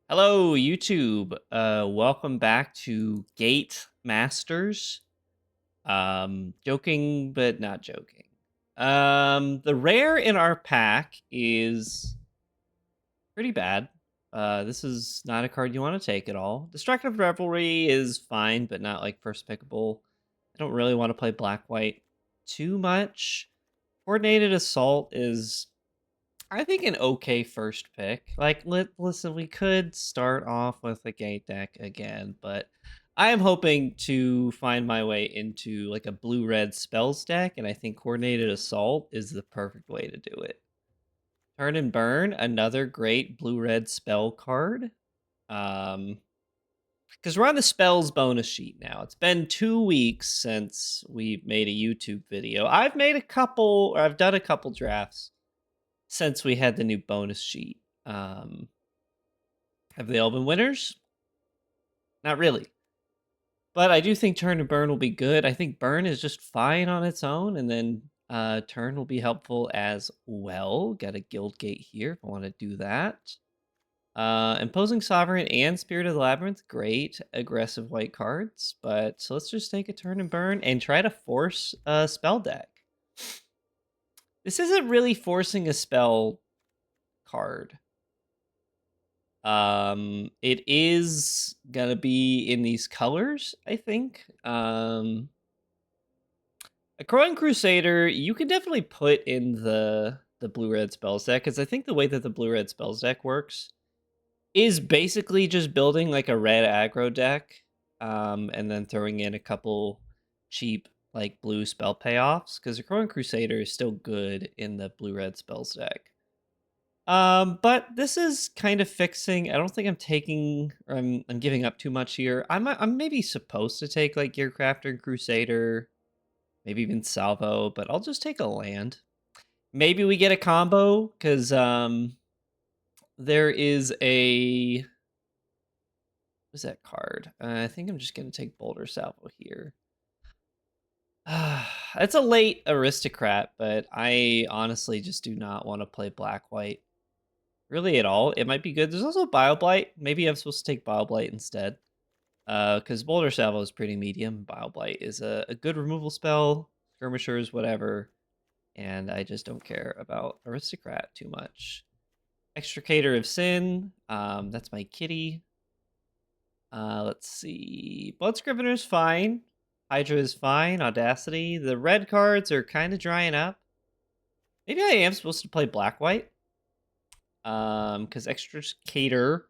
Hello, YouTube. Welcome back to Gate Masters. Joking, but not joking. The rare in our pack is pretty bad. This is not a card you want to take at all. Destructive Revelry is fine, but not like first pickable. I don't really want to play black-white too much. Coordinated Assault is I think an okay first pick. Like, listen, we could start off with a gate deck again, but I am hoping to find my way into like a blue-red spells deck, and I think Coordinated Assault is the perfect way to do it. Turn and Burn, another great blue-red spell card. Because we're on the spells bonus sheet now. It's been 2 weeks since we made a YouTube video. I've done a couple drafts since we had the new bonus sheet. Have they all been winners? Not really. But I do think Turn and Burn will be good. I think Burn is just fine on its own, and then Turn will be helpful as well. Got a Guild Gate here if I want to do that. Imposing Sovereign and Spirit of the Labyrinth, great aggressive white cards. But so let's just take a Turn and Burn and try to force a spell deck. This isn't really forcing a spell card. It is gonna be in these colors, I think. A Crowing Crusader, you can definitely put in the blue-red spells deck, because I think the way that the blue-red spells deck works is basically just building like a red aggro deck, and then throwing in a couple cheap like blue spell payoffs, because the Crowing Crusader is still good in the blue-red spells deck. But this is kind of fixing. I don't think I'm taking or I'm giving up too much here. I'm maybe supposed to take like Gearcrafter and Crusader, maybe even Salvo, but I'll just take a land. Maybe we get a combo because there is a what's that card? I think I'm just gonna take Boulder Salvo here. It's a late aristocrat, but I honestly just do not want to play black white really at all. It might be good. There's also Bioblight. Maybe I'm supposed to take Bioblight instead. Because Boulder Salvo is pretty medium. Bioblight is a good removal spell, skirmishers, whatever. And I just don't care about Aristocrat too much. Extricator of Sin. That's my kitty. Let's see. Blood Scrivener is fine. Hydra is fine. Audacity. The red cards are kind of drying up. Maybe I am supposed to play black white. Because Extricator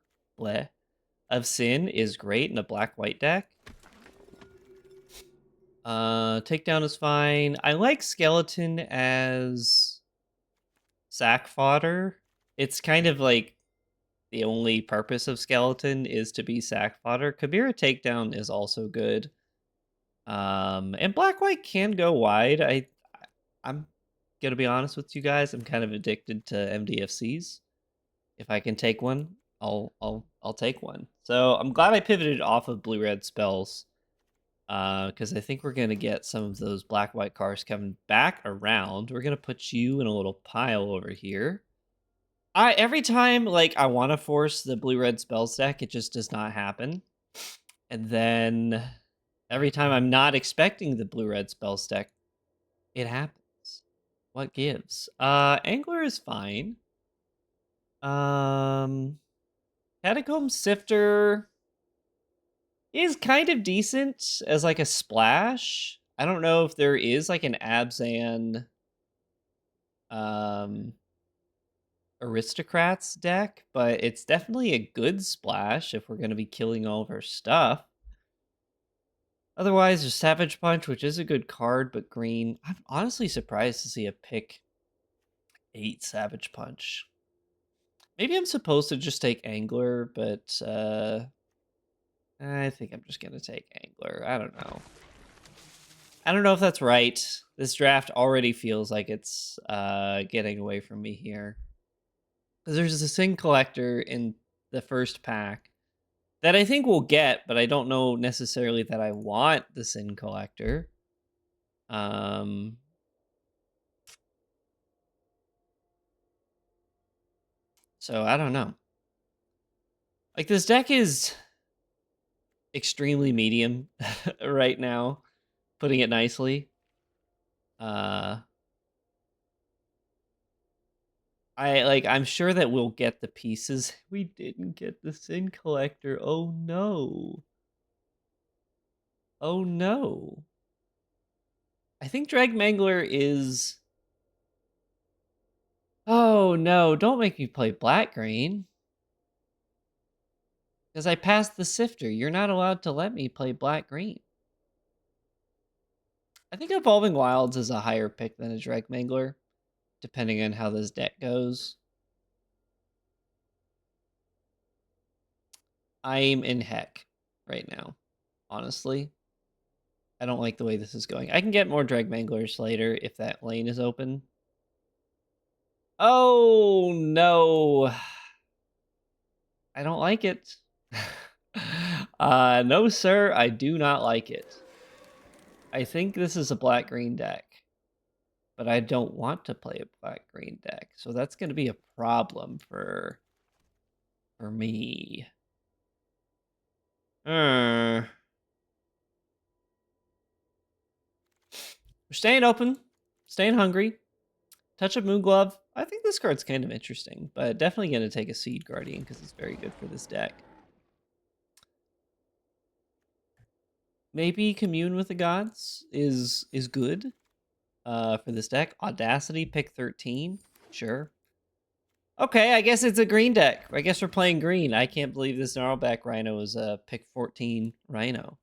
of Sin is great in a black-white deck. Takedown is fine. I like Skeleton as sack fodder. It's kind of like the only purpose of Skeleton is to be sack fodder. Kabira Takedown is also good. And black-white can go wide. I'm gonna be honest with you guys. I'm kind of addicted to MDFCs. If I can take one, I'll take one. So I'm glad I pivoted off of blue-red spells, because I think we're gonna get some of those black-white cards coming back around. We're gonna put you in a little pile over here. Every time like I want to force the blue-red spells deck, it just does not happen. And then every time I'm not expecting the blue-red spells deck, it happens. What gives? Angler is fine. Catacomb Sifter is kind of decent as like a splash. I don't know if there is like an Abzan Aristocrats deck, but it's definitely a good splash if we're going to be killing all of our stuff. Otherwise, there's Savage Punch, which is a good card, but green. I'm honestly surprised to see a pick 8 Savage Punch. Maybe I'm supposed to just take Angler, but I think I'm just going to take Angler. I don't know. I don't know if that's right. This draft already feels like it's getting away from me here. Because there's a Sin Collector in the first pack that I think we'll get, but I don't know necessarily that I want the Sin Collector. So I don't know. Like, this deck is extremely medium right now, putting it nicely. I'm sure that we'll get the pieces. We didn't get the Sin Collector. Oh no. Oh no. I think Drag Mangler is... Oh no, don't make me play black green. Because I passed the sifter. You're not allowed to let me play black green. I think Evolving Wilds is a higher pick than a Drag Mangler, depending on how this deck goes. I'm in heck right now, honestly. I don't like the way this is going. I can get more Drag Manglers later if that lane is open. Oh, no. I don't like it. No, sir, I do not like it. I think this is a black-green deck, but I don't want to play a black-green deck, so that's going to be a problem for me. We're staying open, staying hungry. Touch of Moonglove. I think this card's kind of interesting, but definitely going to take a Seed Guardian because it's very good for this deck. Maybe Commune with the Gods is good for this deck. Audacity, pick 13. Sure. Okay, I guess it's a green deck. I guess we're playing green. I can't believe this Gnarlback Rhino is a pick 14 Rhino.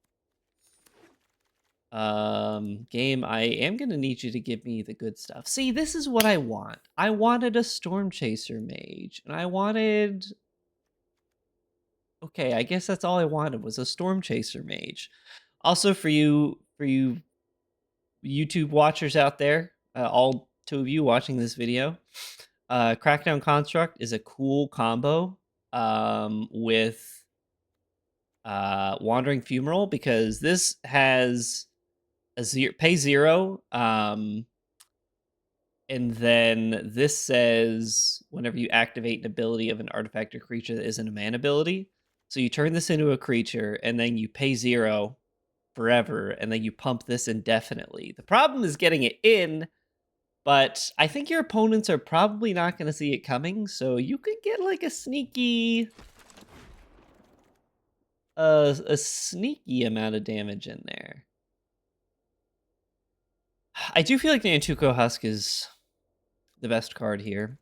Game, I am going to need you to give me the good stuff. See, this is what I want. I wanted a Storm Chaser Mage, and I wanted... Okay, I guess that's all I wanted was a Storm Chaser Mage. Also, for you YouTube watchers out there, all two of you watching this video, Crackdown Construct is a cool combo with Wandering Fumarole, because this has a pay 0, and then this says whenever you activate an ability of an artifact or creature that isn't a mana ability, so you turn this into a creature and then you pay 0 forever, and then you pump this indefinitely. The problem is getting it in, but I think your opponents are probably not going to see it coming, so you could get like a sneaky amount of damage in there. I do feel like the Nantuko Husk is the best card here.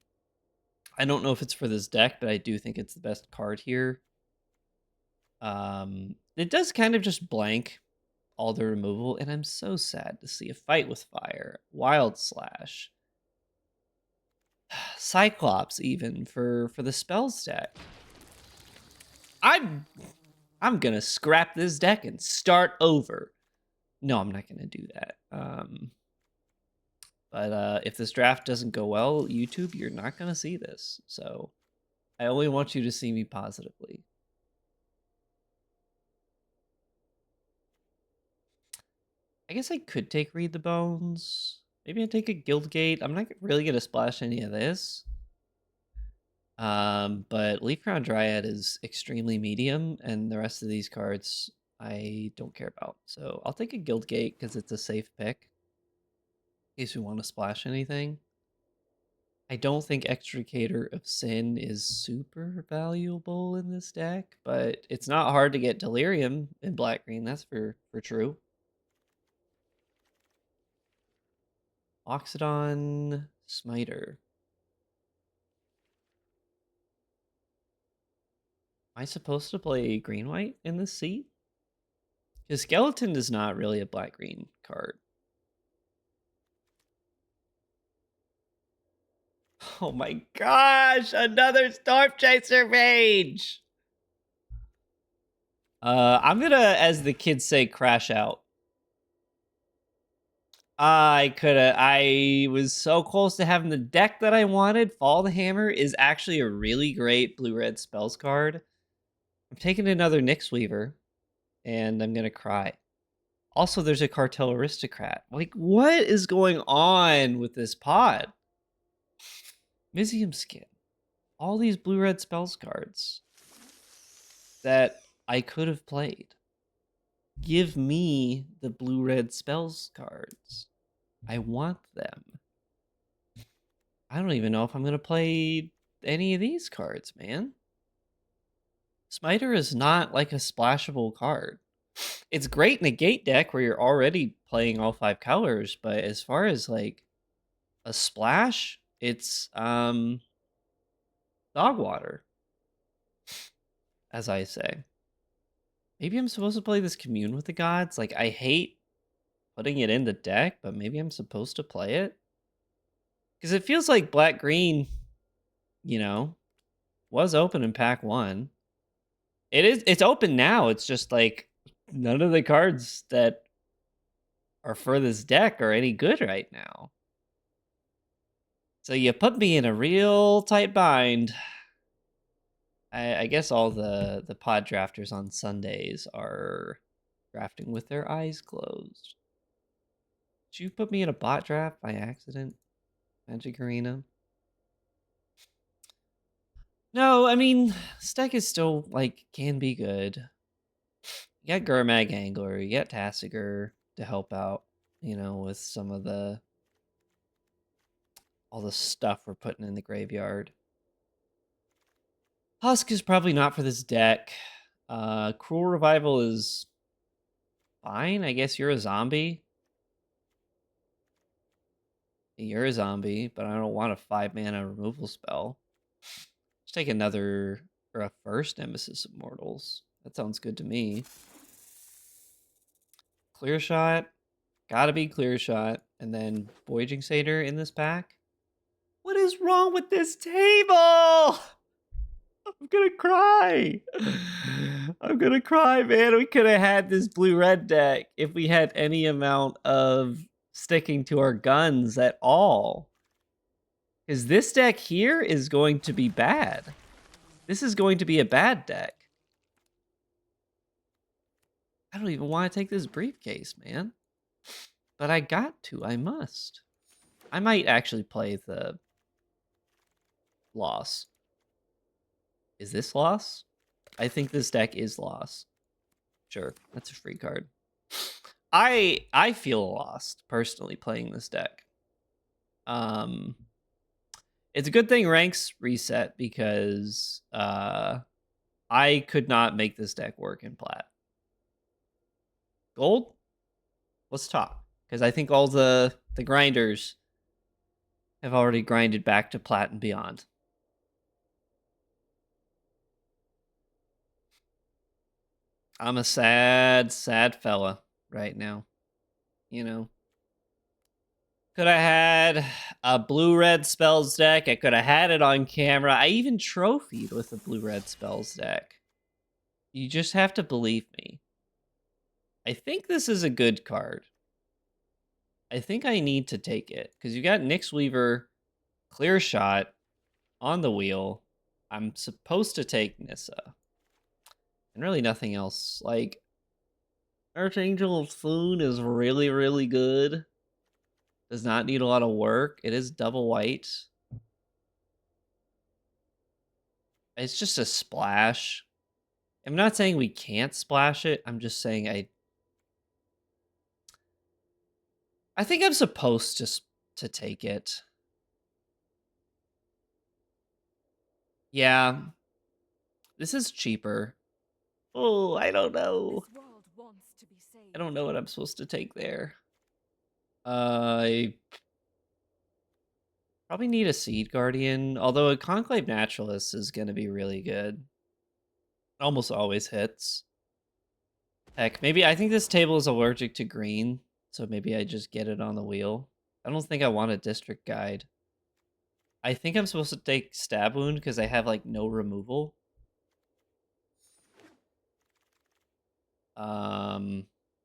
I don't know if it's for this deck, but I do think it's the best card here. It does kind of just blank all the removal, and I'm so sad to see a Fight with Fire, Wild Slash, Cyclops even for the spell stack. I'm gonna scrap this deck and start over. No, I'm not gonna do that. But if this draft doesn't go well, YouTube, you're not gonna see this. So I only want you to see me positively. I guess I could take Read the Bones. Maybe I take a Guildgate. I'm not really gonna splash any of this. But Leafcrown Dryad is extremely medium, and the rest of these cards I don't care about. So I'll take a Guildgate because it's a safe pick in case we want to splash anything. I don't think Extricator of Sin is super valuable in this deck, but it's not hard to get Delirium in black-green, that's for true. Oxidon Smiter. Am I supposed to play green-white in this seat? Because Skeleton is not really a black-green card. Oh my gosh, another Storm Chaser Mage! I'm gonna, as the kids say, crash out. I was so close to having the deck that I wanted. Fall the Hammer is actually a really great blue-red spells card. I'm taking another Nyx Weaver, and I'm gonna cry. Also, there's a Cartel Aristocrat. Like, what is going on with this pod? Mizium Skin. All these blue-red spells cards. that I could have played. Give me the blue-red spells cards. I want them. I don't even know if I'm going to play any of these cards, man. Smiter is not like a splashable card. It's great in a gate deck where you're already playing all 5 colors, but as far as like a splash, it's dog water, as I say. Maybe I'm supposed to play this Commune with the Gods. Like, I hate putting it in the deck, but maybe I'm supposed to play it. Because it feels like black-green, you know, was open in pack 1. It's open now. It's just like none of the cards that are for this deck are any good right now. So you put me in a real tight bind. I guess all the pod drafters on Sundays are drafting with their eyes closed. Did you put me in a bot draft by accident, Magic Arena? No, I mean, this deck is still, like, can be good. You got Gurmag Angler, you got Tassiger to help out, you know, with some of all the stuff we're putting in the graveyard. Husk is probably not for this deck. Cruel Revival is fine. I guess you're a zombie. You're a zombie, but I don't want a 5-mana removal spell. Let's take another, or a first Nemesis of Mortals. That sounds good to me. Clear Shot. Gotta be Clear Shot. And then Voyaging Satyr in this pack. What is wrong with this table? I'm gonna cry. I'm gonna cry, man. We could have had this blue-red deck if we had any amount of sticking to our guns at all. Because this deck here is going to be bad. This is going to be a bad deck. I don't even want to take this briefcase, man. But I got to. I must. I might actually play the loss. Is this loss? I think this deck is loss. Sure, that's a free card. I feel lost personally playing this deck. It's a good thing ranks reset because I could not make this deck work in plat. Gold? Let's talk. Because I think all the grinders have already grinded back to plat and beyond. I'm a sad, sad fella right now. You know. Could have had a blue-red spells deck. I could have had it on camera. I even trophied with a blue-red spells deck. You just have to believe me. I think this is a good card. I think I need to take it. Because you got Nyx Weaver, Clear Shot on the wheel. I'm supposed to take Nissa. And really nothing else. Like, Archangel of Foon is really, really good. Does not need a lot of work. It is double white. It's just a splash. I'm not saying we can't splash it. I'm just saying I think I'm supposed to take it. Yeah. This is cheaper. Oh, I don't know. I don't know what I'm supposed to take there. I probably need a Seed Guardian, although a Conclave Naturalist is going to be really good. Almost always hits. Heck, maybe I think this table is allergic to green, so maybe I just get it on the wheel. I don't think I want a District Guide. I think I'm supposed to take Stab Wound because I have, like, no removal.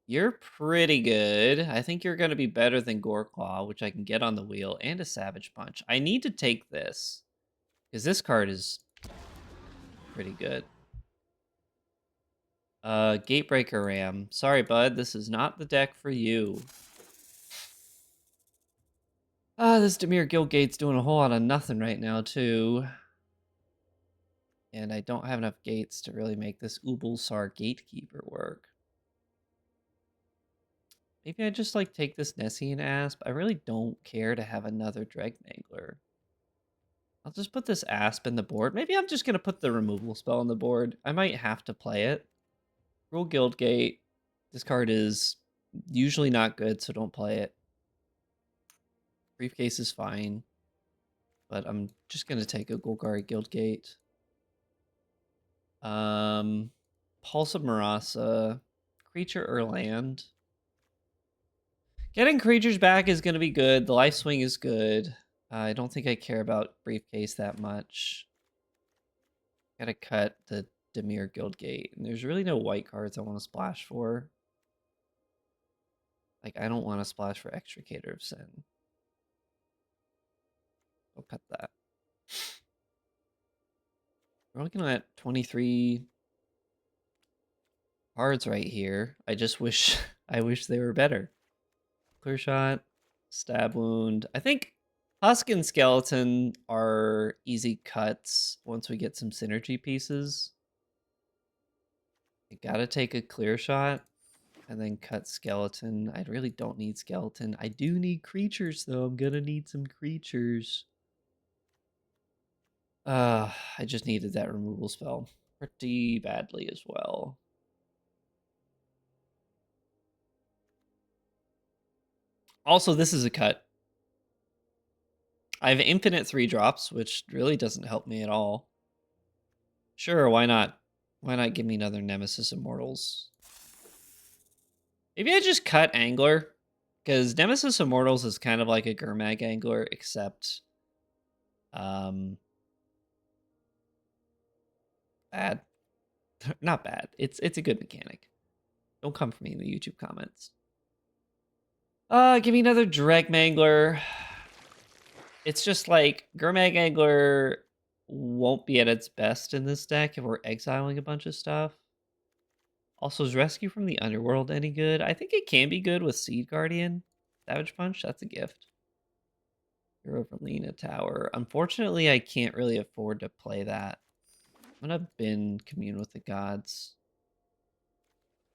You're pretty good. I think you're going to be better than Goreclaw, which I can get on the wheel, and a Savage Punch. I need to take this because this card is pretty good. Gatebreaker Ram. Sorry, bud. This is not the deck for you. This Dimir Guildgate's doing a whole lot of nothing right now, too. And I don't have enough gates to really make this Ubulsar Gatekeeper work. Maybe I just like take this Nessian Asp. I really don't care to have another Dregmangler. I'll just put this Asp in the board. Maybe I'm just going to put the removal spell on the board. I might have to play it. Rule Guildgate. This card is usually not good, so don't play it. Briefcase is fine. But I'm just going to take a Golgari Guildgate. Pulse of Marasa. Creature or land. Getting creatures back is going to be good. The life swing is good. I don't think I care about Briefcase that much. Gotta cut the Dimir Guildgate. And there's really no white cards I want to splash for. Like, I don't want to splash for Extricator of Sin. I'll cut that. We're looking at 23 cards right here. I just wish I wish they were better. Clear Shot, Stab Wound. I think Husk and Skeleton are easy cuts once we get some synergy pieces. I gotta take a Clear Shot and then cut Skeleton. I really don't need Skeleton. I do need creatures, though. I'm gonna need some creatures. I just needed that removal spell pretty badly as well. Also, this is a cut. I have infinite 3-drops, which really doesn't help me at all. Sure, why not? Why not give me another Nemesis Immortals? Maybe I just cut Angler, because Nemesis Immortals is kind of like a Gurmag Angler, except bad. Not bad. It's a good mechanic. Don't come for me in the YouTube comments. Give me another Dregmangler. It's just like Gurmag Angler won't be at its best in this deck if we're exiling a bunch of stuff. Also, is Rescue from the Underworld any good? I think it can be good with Seed Guardian. Savage Punch, that's a gift. Hero from Lena Tower. Unfortunately, I can't really afford to play that. I'm gonna bin Commune with the Gods.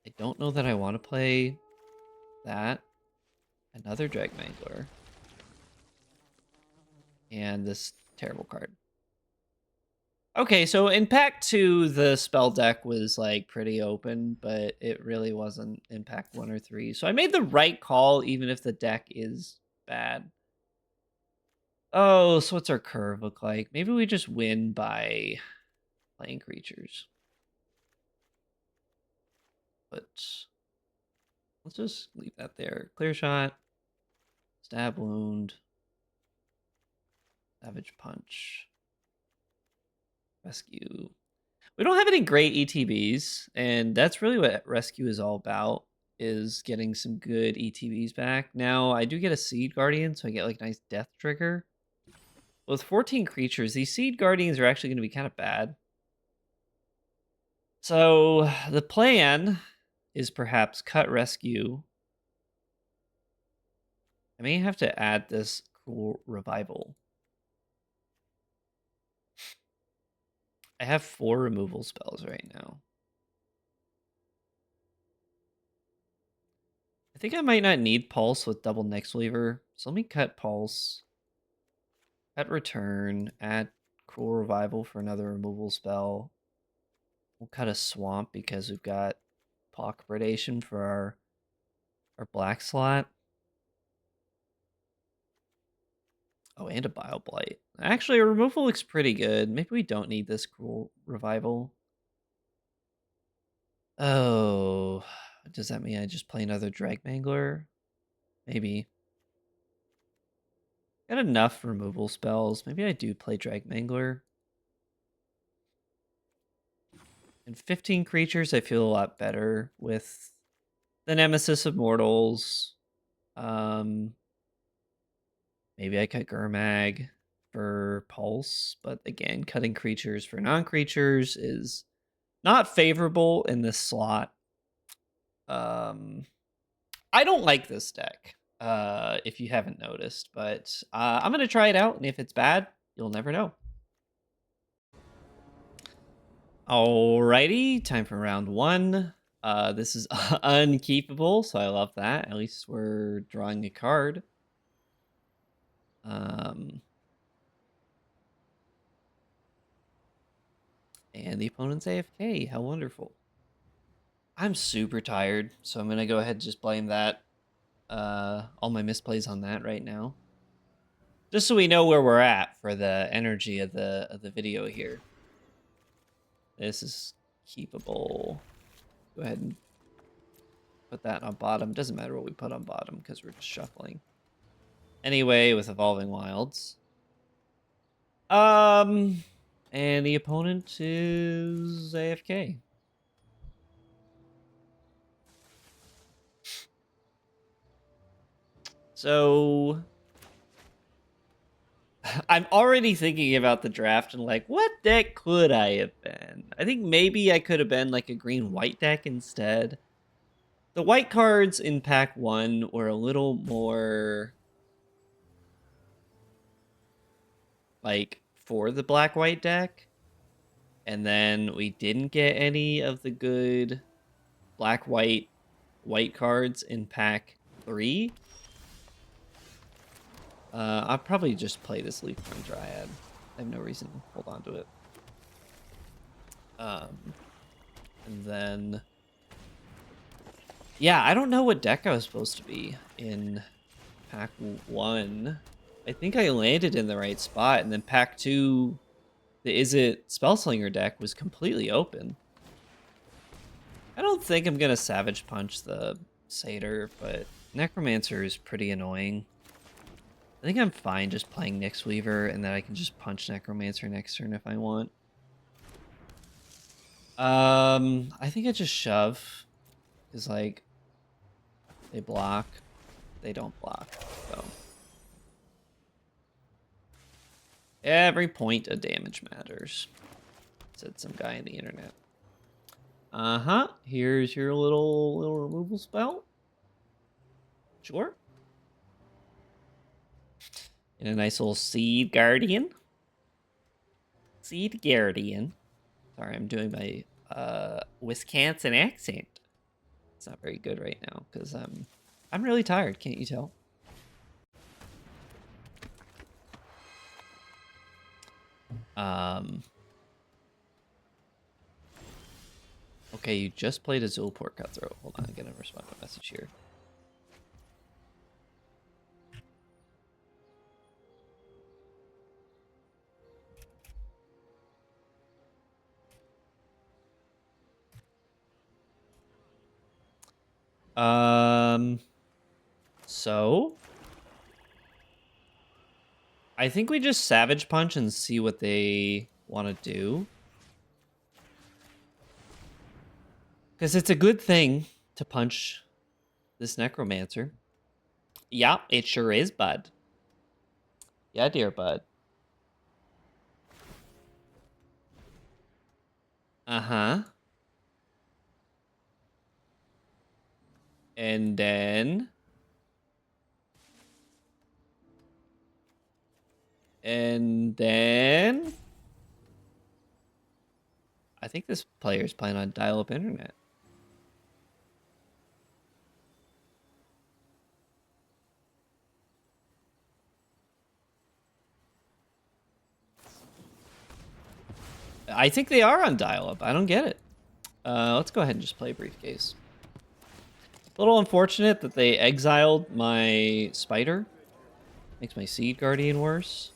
I don't know that I want to play that. Another Dregmangler. And this terrible card. Okay, so in Pack 2, the spell deck was like pretty open, but it really wasn't in Pack 1 or 3. So I made the right call, even if the deck is bad. Oh, so what's our curve look like? Maybe we just win by playing creatures. But let's just leave that there. Clear Shot, Stab Wound, Savage Punch, Rescue. We don't have any great ETBs, and that's really what Rescue is all about, is getting some good ETBs back. Now, I do get a Seed Guardian, so I get like a nice death trigger. With 14 creatures, these Seed Guardians are actually going to be kind of bad. So the plan is perhaps cut Rescue. I may have to add this Cruel Revival. I have 4 removal spells right now. I think I might not need Pulse with double Nyx Weaver, so let me cut Pulse. Cut Return, add Cruel Revival for another removal spell. We'll cut a Swamp because we've got Pock Predation for our black slot. Oh, and a Bile Blight. Actually, our removal looks pretty good. Maybe we don't need this Cruel Revival. Oh, does that mean I just play another Dregmangler? Maybe. Got enough removal spells. Maybe I do play Dregmangler. And 15 creatures, I feel a lot better with the Nemesis of Mortals. Maybe I cut Gurmag for Pulse, but again, cutting creatures for non-creatures is not favorable in this slot. I don't like this deck, if you haven't noticed, but I'm going to try it out, and if it's bad, you'll never know. Alrighty, time for round one. This is unkeepable, so I love that. At least we're drawing a card. And the opponent's AFK. How wonderful. I'm super tired, so I'm gonna go ahead and just blame that. All my misplays on that right now. Just so we know where we're at for the energy of the video here. This is keepable. Go ahead and put that on bottom. Doesn't matter what we put on bottom because we're just shuffling. Anyway, with Evolving Wilds. And the opponent is AFK. So I'm already thinking about the draft and like, what deck could I have been? I think maybe I could have been like a green-white deck instead. The white cards in pack 1 were a little more like for the black-white deck. And then we didn't get any of the good black-white cards in pack 3. I'll probably just play this Leafborn Dryad. I have no reason to hold on to it. And then... yeah, I don't know what deck I was supposed to be in pack 1. I think I landed in the right spot, and then pack 2, the Izzet Spellslinger deck was completely open. I don't think I'm going to Savage Punch the Satyr, but Necromancer is pretty annoying. I think I'm fine just playing Nyx Weaver, and then I can just punch Necromancer next turn if I want. I think I just shove, because, like, they block. They don't block, so. Every point of damage matters, said some guy on the internet. Uh-huh, here's your little removal spell. Sure. And a nice little Seed Guardian. Seed Guardian. Sorry, I'm doing my Wisconsin accent. It's not very good right now because I'm really tired. Can't you tell? Okay, you just played a Zulport Cutthroat. Hold on, I'm gonna respond to a message here. So I think we just Savage Punch and see what they want to do. Because it's a good thing to punch this Necromancer. Yeah, it sure is, bud. Yeah, dear bud. Uh-huh. And then... I think this player's playing on dial-up internet. I think they are on dial-up. I don't get it. Let's go ahead and just play Briefcase. A little unfortunate that they exiled my Spider. Makes my Seed Guardian worse.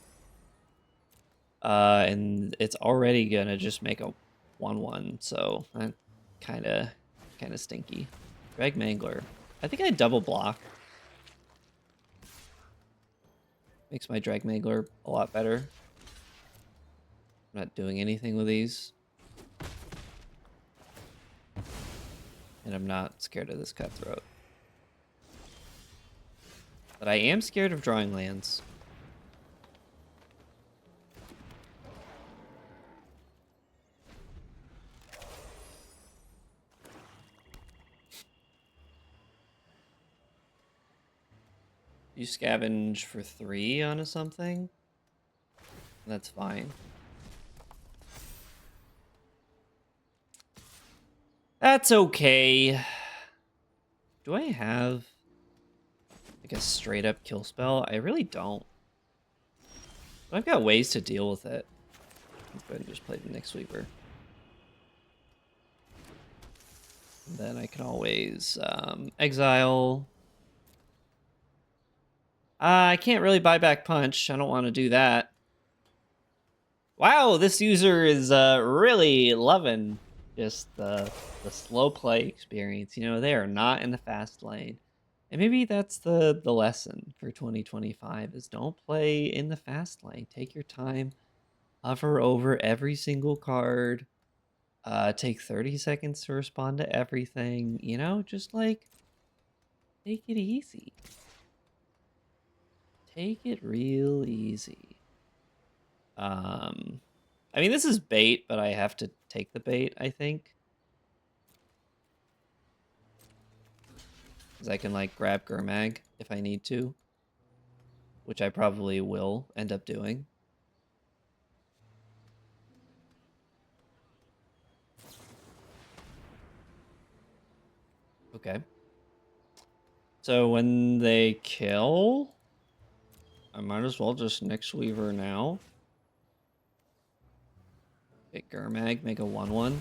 And it's already gonna just make a 1/1, so that kind of stinky. Drag Mangler. I think I double block. Makes my Drag Mangler a lot better. I'm not doing anything with these. And I'm not scared of this Cutthroat. But I am scared of drawing lands. You scavenge for 3 on something? That's fine. That's okay. Do I have like a straight up kill spell? I really don't. But I've got ways to deal with it. Let's go ahead and just play the Nick Sweeper. And then I can always exile. I can't really buy back punch. I don't want to do that. Wow, this user is really loving just the slow play experience. You know, they are not in the fast lane. And maybe that's the lesson for 2025 is don't play in the fast lane. Take your time, hover over every single card, take 30 seconds to respond to everything, you know, just like take it easy. Take it real easy. I mean, this is bait, but I have to take the bait, I think. Because I can, like, grab Gurmag if I need to. Which I probably will end up doing. Okay. So when they kill, I might as well just Nyx Weaver now. Get Gurmag, make a 1/1.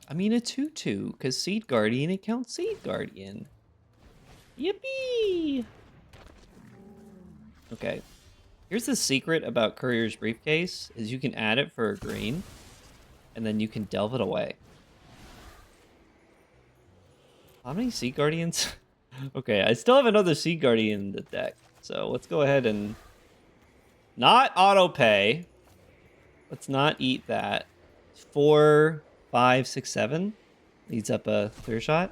I mean, a 2/2, because Seed Guardian, it counts Seed Guardian. Yippee! Okay. Here's the secret about Courier's Briefcase, is you can add it for a green, and then you can delve it away. How many Seed Guardians? Okay, I still have another Seed Guardian in the deck, so let's go ahead and not auto pay. Let's not eat that. 4, 5, 6, 7 leads up a clear shot.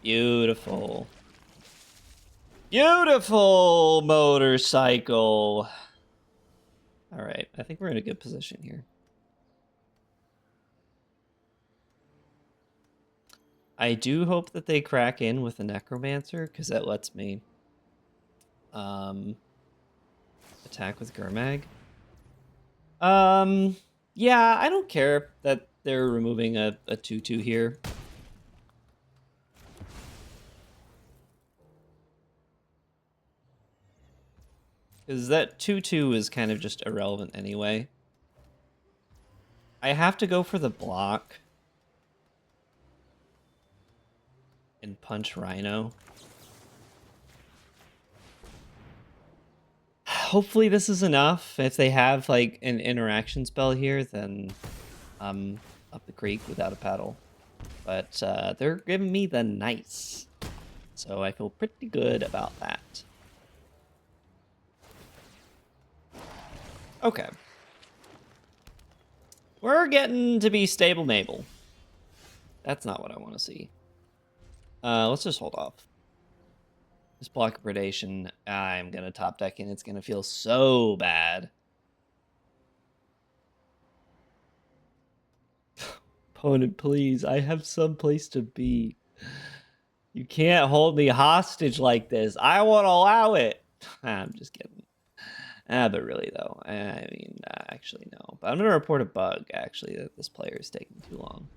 Beautiful. Beautiful motorcycle. All right, I think we're in a good position here. I do hope that they crack in with the Necromancer, because that lets me attack with Gurmag. Yeah, I don't care that they're removing a 2/2 here. Because that 2/2 is kind of just irrelevant anyway. I have to go for the block and punch Rhino. Hopefully this is enough. If they have like an interaction spell here, then I'm up the creek without a paddle. But they're giving me the nice. So I feel pretty good about that. Okay. We're getting to be stable Mabel. That's not what I want to see. Let's just hold off. This block of predation, I'm going to top deck and it's going to feel so bad. Opponent, please. I have some place to be. You can't hold me hostage like this. I won't allow it. I'm just kidding. But really, though, I mean, actually, no. But I'm going to report a bug, actually, that this player is taking too long.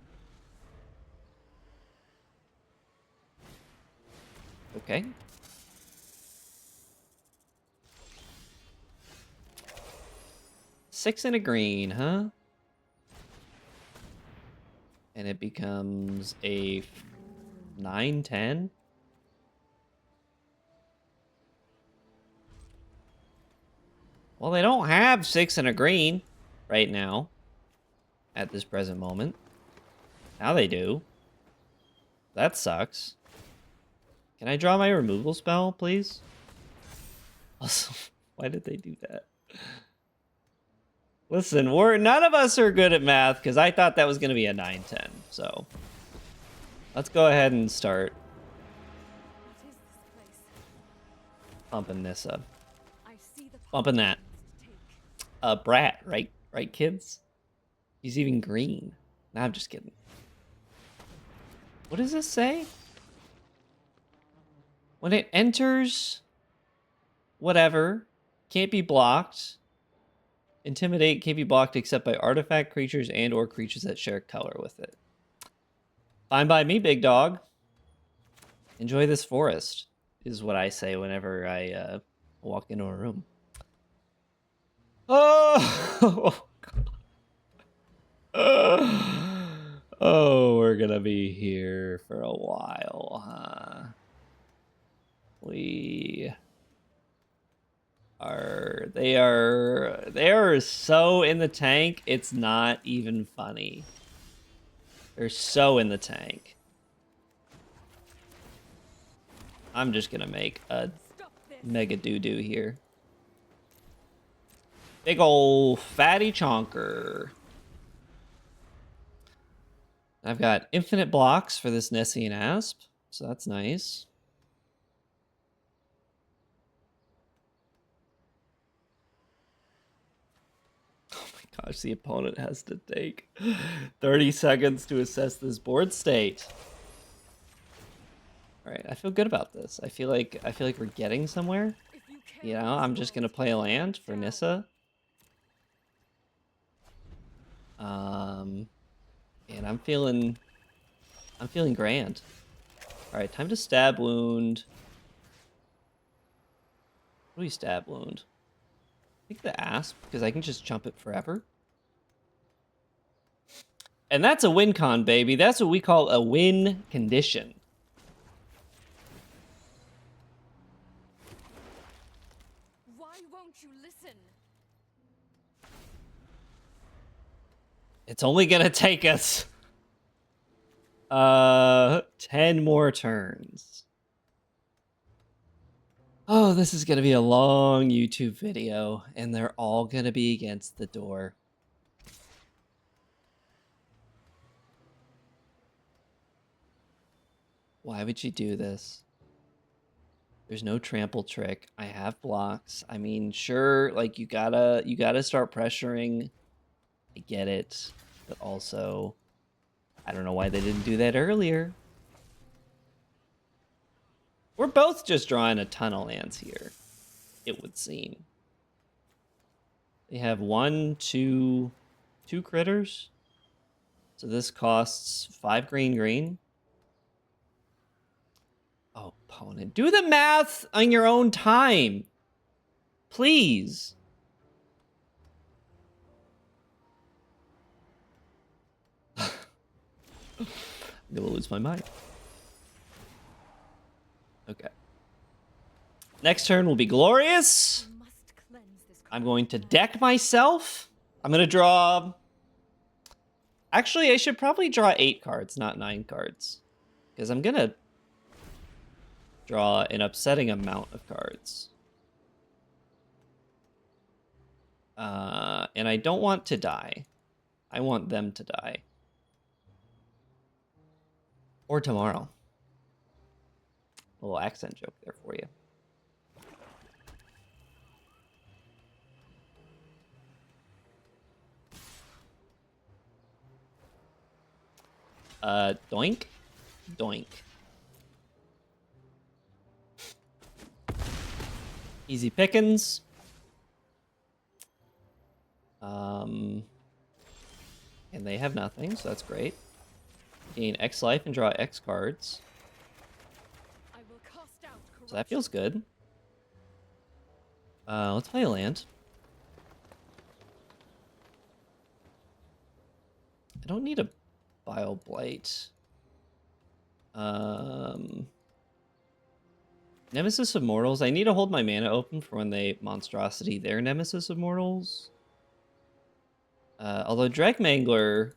Okay. Six and a green, huh? And it becomes a 9/10. Well, they don't have 6 and a green right now at this present moment. Now they do. That sucks. Can I draw my removal spell, please? Also, why did they do that? Listen, none of us are good at math because I thought that was going to be a 9/10. So let's go ahead and start pumping this up. Bumping that. Brat, right? Right, kids? He's even green. Nah, I'm just kidding. What does this say? When it enters, whatever, can't be blocked. Intimidate can't be blocked except by artifact creatures and or creatures that share color with it. Fine by me, big dog. Enjoy this forest, is what I say whenever I walk into a room. Oh! Oh, we're gonna be here for a while, huh? They are so in the tank, it's not even funny. They're so in the tank. I'm just gonna make a mega doo-doo here. Big ol' fatty chonker. I've got infinite blocks for this Nessian Asp, so that's nice. Oh my gosh, the opponent has to take 30 seconds to assess this board state. All right, I feel good about this. I feel like we're getting somewhere. You know, I'm just gonna play a land for Nissa. And I'm feeling grand. All right, time to stab wound. What do we stab wound? I think the Asp, because I can just jump it forever. And that's a win con, baby. That's what we call a win condition. Why won't you listen? It's only gonna take us 10 more turns. Oh, this is gonna be a long YouTube video, and they're all gonna be against the door. Why would you do this? There's no trample trick. I have blocks. I mean, sure, like you gotta start pressuring. I get it, but also, I don't know why they didn't do that earlier. We're both just drawing a ton of lands here, it would seem. They have two critters. So this costs 5 green. Oh, opponent. Do the math on your own time. Please. I'm gonna lose my mind. Okay. Next turn will be glorious. I'm going to deck myself. I'm going to draw... Actually, I should probably draw 8 cards, not 9 cards. Because I'm going to draw an upsetting amount of cards. And I don't want to die. I want them to die. Or tomorrow. A little accent joke there for you. Doink. Doink. Easy pickings. And they have nothing, so that's great. Gain X life and draw X cards. So that feels good. Let's play a land. I don't need a Bile Blight. Nemesis of Mortals. I need to hold my mana open for when they monstrosity their Nemesis of Mortals. Although Dragmangler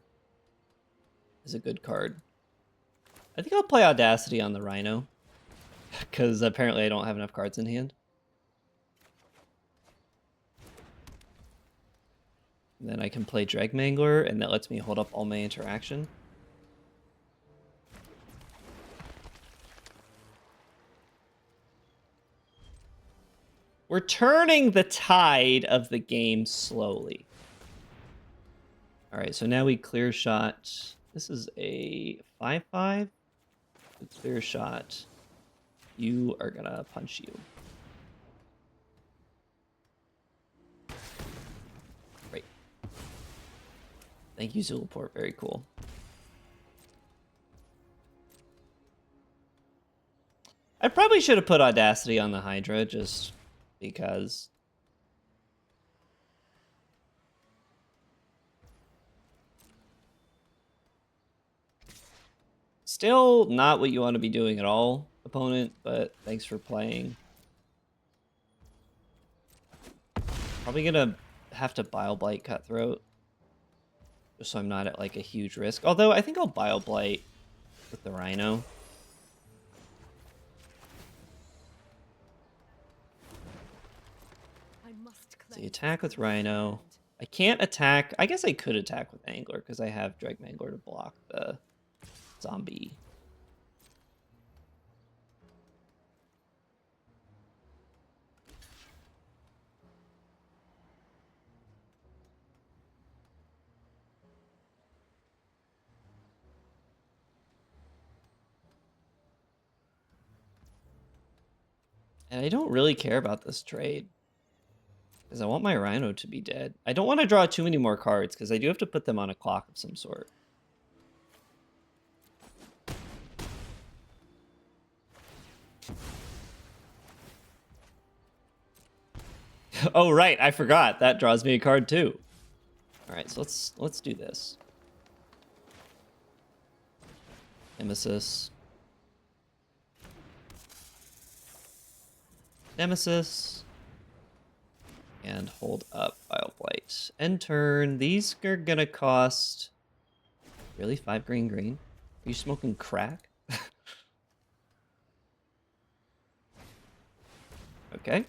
is a good card. I think I'll play Audacity on the Rhino. Because apparently I don't have enough cards in hand. And then I can play Dragmangler, and that lets me hold up all my interaction. We're turning the tide of the game slowly. Alright, so now we clear shot. This is a 5-5. Clear shot. You are gonna punch you. Great. Thank you, Zulaport. Very cool. I probably should have put Audacity on the Hydra just because. Still not what you want to be doing at all, opponent, but thanks for playing. Probably gonna have to Bile Blight Cutthroat, just so I'm not at like a huge risk. Although I think I'll Bile Blight with the Rhino. The attack with Rhino. I can't attack. I guess I could attack with Angler because I have Dreg Mangler to block the zombie. And I don't really care about this trade, because I want my Rhino to be dead. I don't want to draw too many more cards, because I do have to put them on a clock of some sort. Oh, right, I forgot. That draws me a card, too. Alright, so let's do this. Nemesis. Nemesis. And hold up Bile Blight. End turn. These are gonna cost... Really? 5 green? Are you smoking crack? Okay.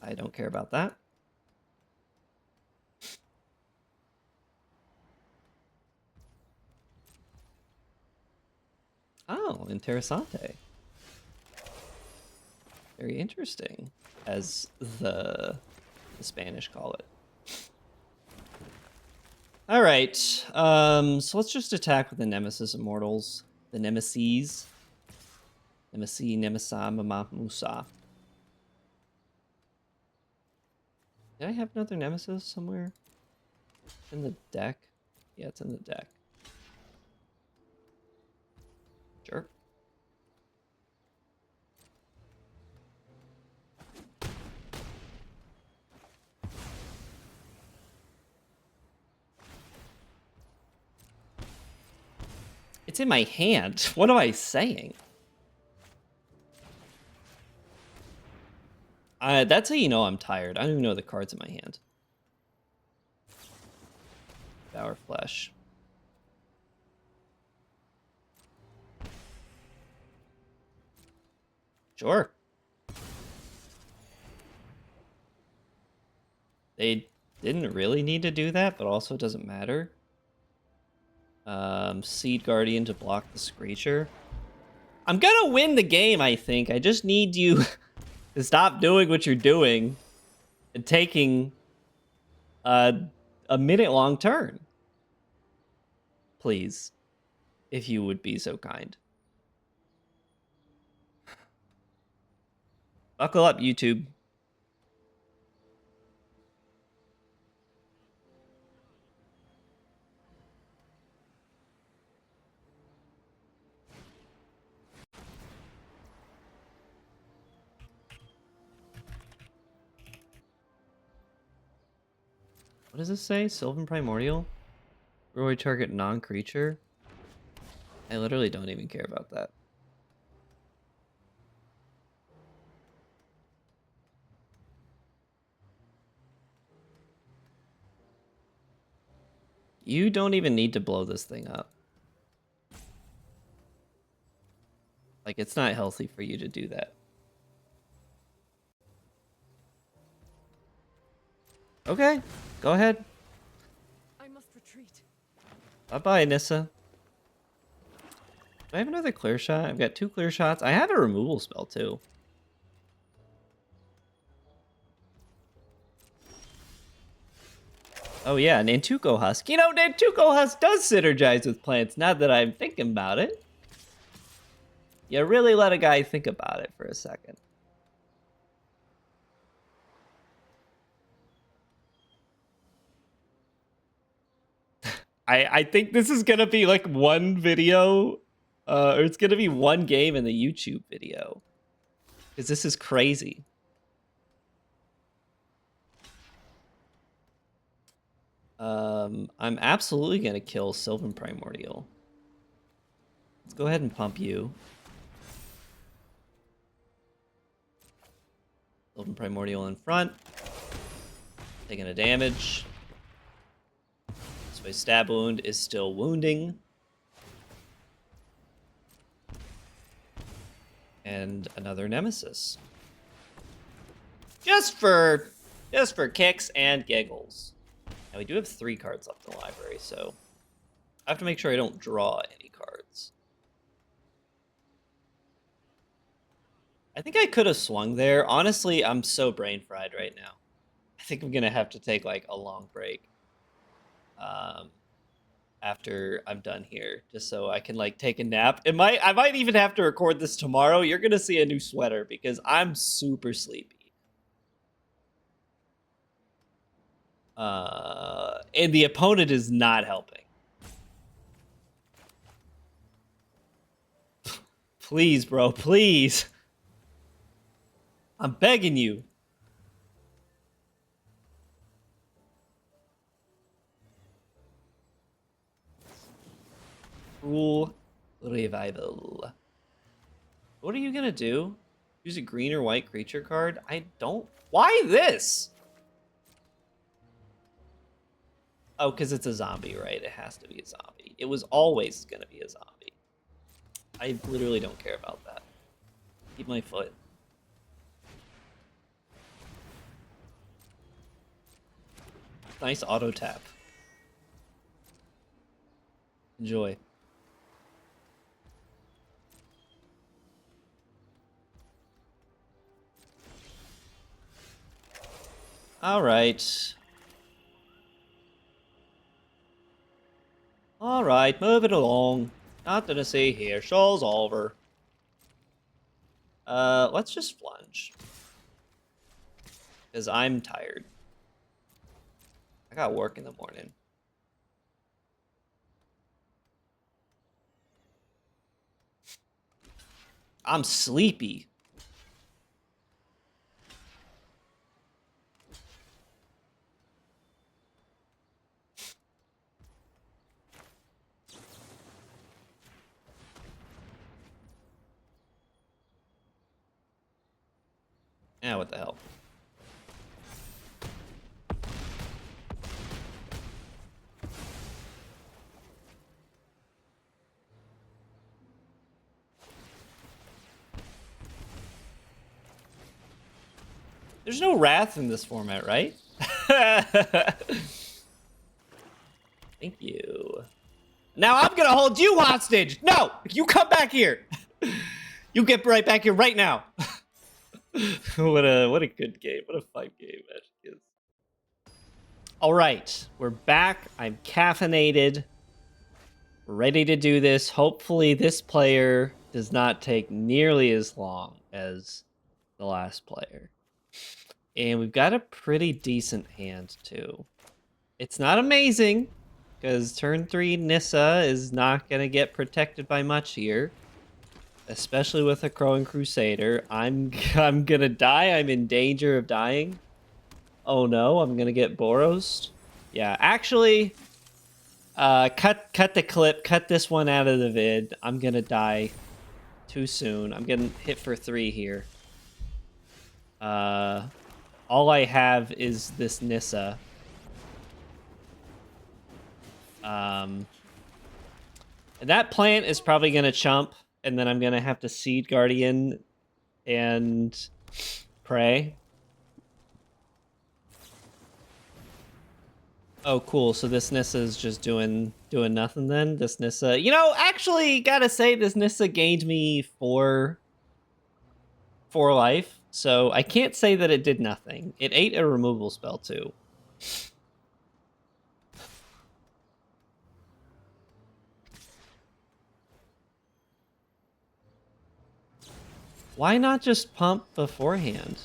I don't care about that. Oh, Interessante. Very interesting, as the Spanish call it. All right, so let's just attack with the Nemesis Immortals. The Nemesis. Nemesa, Mama, Musa. Did I have another Nemesis somewhere? In the deck? Yeah, it's in the deck. Sure. It's in my hand. What am I saying? That's how you know I'm tired. I don't even know the cards in my hand. Devour Flesh. Sure. They didn't really need to do that, but also it doesn't matter. Seed Guardian to block the Screecher. I'm gonna win the game, I think. I just need you to stop doing what you're doing and taking a minute-long turn. Please, if you would be so kind. Buckle up, YouTube. What does this say? Sylvan Primordial? Roy target non-creature? I literally don't even care about that. You don't even need to blow this thing up. Like, it's not healthy for you to do that. Okay, go ahead. I must retreat. Bye-bye, Nissa. Do I have another clear shot? I've got 2 clear shots. I have a removal spell, too. Oh yeah, Nantuko Husk. You know, Nantuko Husk does synergize with plants, now that I'm thinking about it. You really let a guy think about it for a second. I think this is gonna be like one video, or it's gonna be one game in the YouTube video. Because this is crazy. I'm absolutely gonna kill Sylvan Primordial. Let's go ahead and pump you. Sylvan Primordial in front. Taking a damage. This way stab wound is still wounding. And another Nemesis. Just for kicks and giggles. Now we do have 3 cards left in the library, so I have to make sure I don't draw any cards. I think I could have swung there. Honestly, I'm so brain fried right now. I think I'm gonna have to take like a long break after I'm done here, just so I can like take a nap. I might even have to record this tomorrow. You're gonna see a new sweater because I'm super sleepy. And the opponent is not helping. Please, bro, please. I'm begging you. Cruel Revival. What are you gonna do? Use a green or white creature card? I don't. Why this? Oh, because it's a zombie, right? It has to be a zombie. It was always gonna be a zombie. I literally don't care about that. Keep my foot. Nice auto tap. Enjoy. All right. All right, move it along. Nothing to see here. Show's over. Let's just plunge. Because I'm tired. I got work in the morning. I'm sleepy. Yeah, what the hell? There's no wrath in this format, right? Thank you. Now I'm gonna hold you hostage. No, you come back here. You get right back here right now. What a good game. What a fun game Magic is. All right, we're back. I'm caffeinated. We're ready to do this. Hopefully this player does not take nearly as long as the last player. And we've got a pretty decent hand too. It's not amazing, because turn 3 Nissa is not going to get protected by much here. Especially with a Crowing Crusader. I'm gonna die. I'm in danger of dying. Oh no, I'm gonna get Boros. Yeah, actually, cut the clip. Cut this one out of the vid. I'm gonna die too soon. I'm getting hit for 3 here. All I have is this Nissa. And that plant is probably gonna chump. And then I'm going to have to Seed Guardian and pray. Oh, cool. So this Nissa is just doing nothing then? This Nissa... You know, actually, gotta say, this Nissa gained me 4 life. So I can't say that it did nothing. It ate a removal spell, too. Why not just pump beforehand?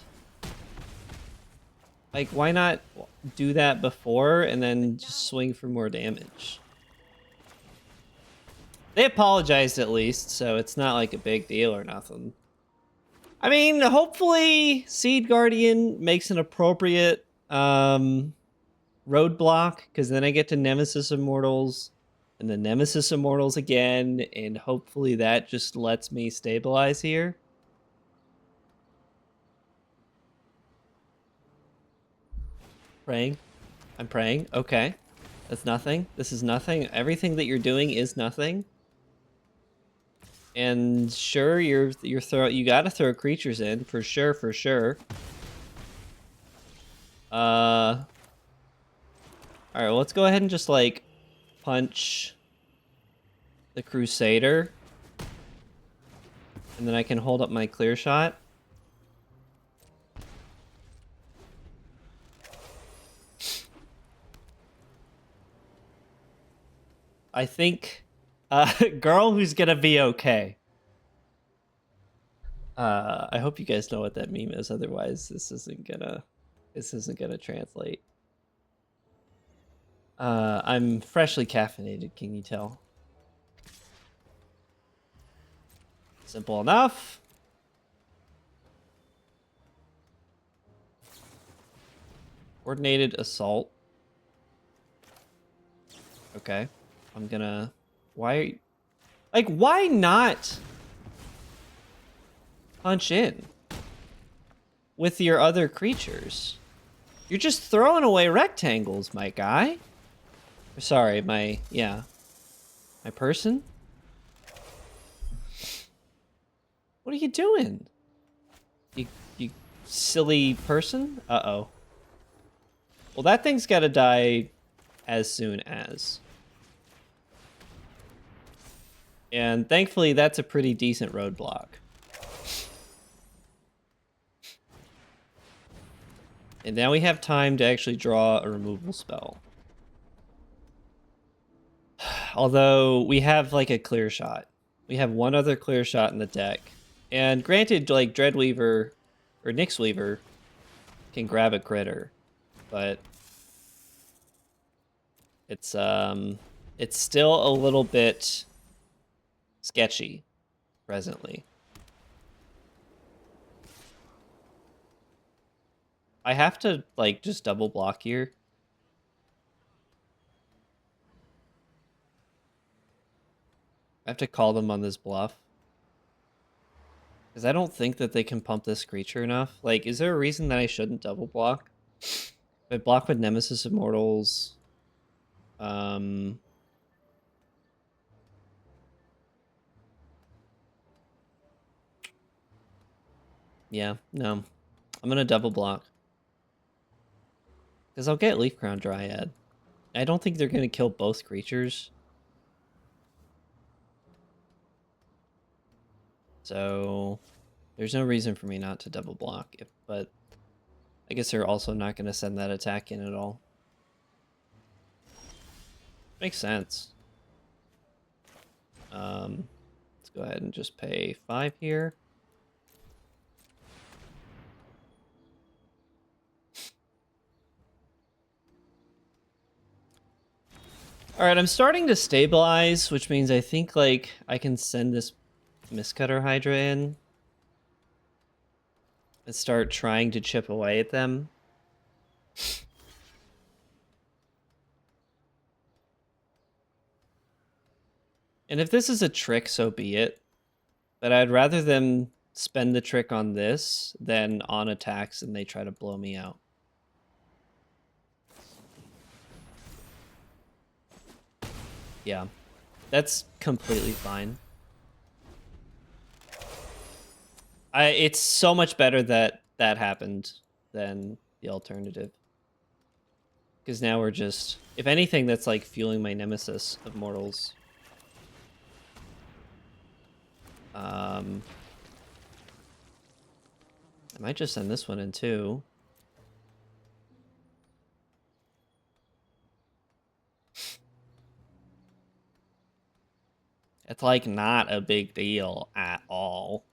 Like, why not do that before and then just swing for more damage? They apologized at least, so it's not like a big deal or nothing. I mean, hopefully Seed Guardian makes an appropriate roadblock, because then I get to Nemesis Immortals and the Nemesis Immortals again, and hopefully that just lets me stabilize here. Praying. I'm praying. Okay. That's nothing. This is nothing. Everything that you're doing is nothing. And sure, you gotta throw creatures in for sure, for sure. All right, well, let's go ahead and just like punch the Crusader, and then I can hold up my clear shot. I think, girl who's gonna be okay. I hope you guys know what that meme is. Otherwise, this isn't gonna translate. I'm freshly caffeinated. Can you tell? Simple enough. Coordinated assault. Okay. I'm gonna... Why... Like, why not punch in with your other creatures? You're just throwing away rectangles, my guy. Sorry, my person? What are you doing? You silly person? Uh-oh. Well, that thing's gotta die as soon as. And thankfully, that's a pretty decent roadblock. And now we have time to actually draw a removal spell. Although, we have, like, a clear shot. We have one other clear shot in the deck. And granted, like, Dreadweaver or Nyxweaver can grab a critter. But it's still a little bit sketchy presently. I have to, like, just double block here. I have to call them on this bluff. Because I don't think that they can pump this creature enough. Like, is there a reason that I shouldn't double block? If I block with Nemesis Immortals... Yeah, no. I'm gonna double block. Because I'll get Leaf Crown Dryad. I don't think they're gonna kill both creatures. So there's no reason for me not to double block. But I guess they're also not gonna send that attack in at all. Makes sense. Let's go ahead and just pay 5 here. All right, I'm starting to stabilize, which means I think, like, I can send this Mistcutter Hydra in and start trying to chip away at them. And if this is a trick, so be it. But I'd rather them spend the trick on this than on attacks and they try to blow me out. Yeah, that's completely fine. It's so much better that that happened than the alternative. Because now we're just... If anything, that's like fueling my Nemesis of Mortals. I might just send this one in too. It's like not a big deal at all.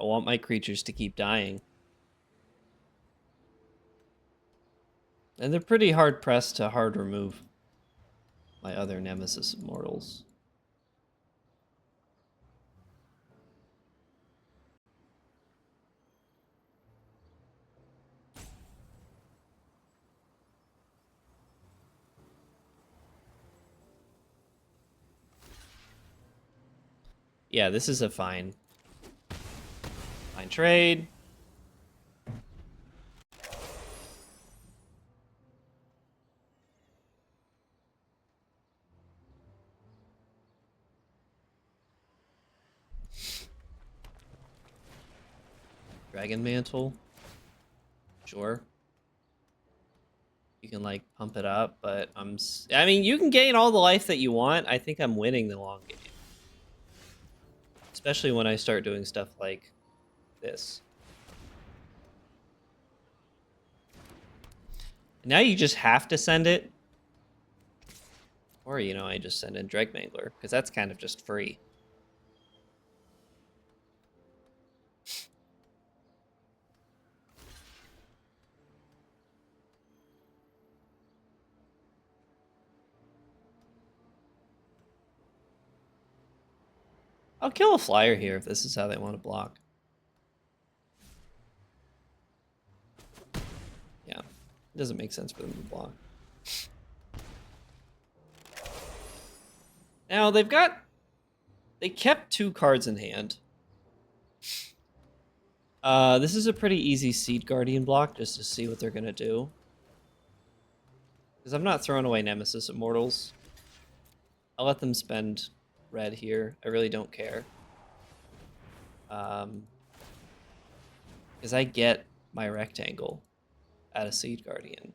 I want my creatures to keep dying. And they're pretty hard pressed to hard remove my other Nemesis Immortals. Yeah, this is a fine trade. Dragon Mantle. Sure. You can like pump it up, but I mean, you can gain all the life that you want. I think I'm winning the long game. Especially when I start doing stuff like this. Now you just have to send it. Or, you know, I just send in Dregmangler, because that's kind of just free. I'll kill a flyer here if this is how they want to block. Yeah, it doesn't make sense for them to block. Now they kept 2 cards in hand. This is a pretty easy Seed Guardian block just to see what they're gonna do. Because I'm not throwing away Nemesis Immortals. I'll let them spend red here. I really don't care. Because I get my rectangle at a Seed Guardian.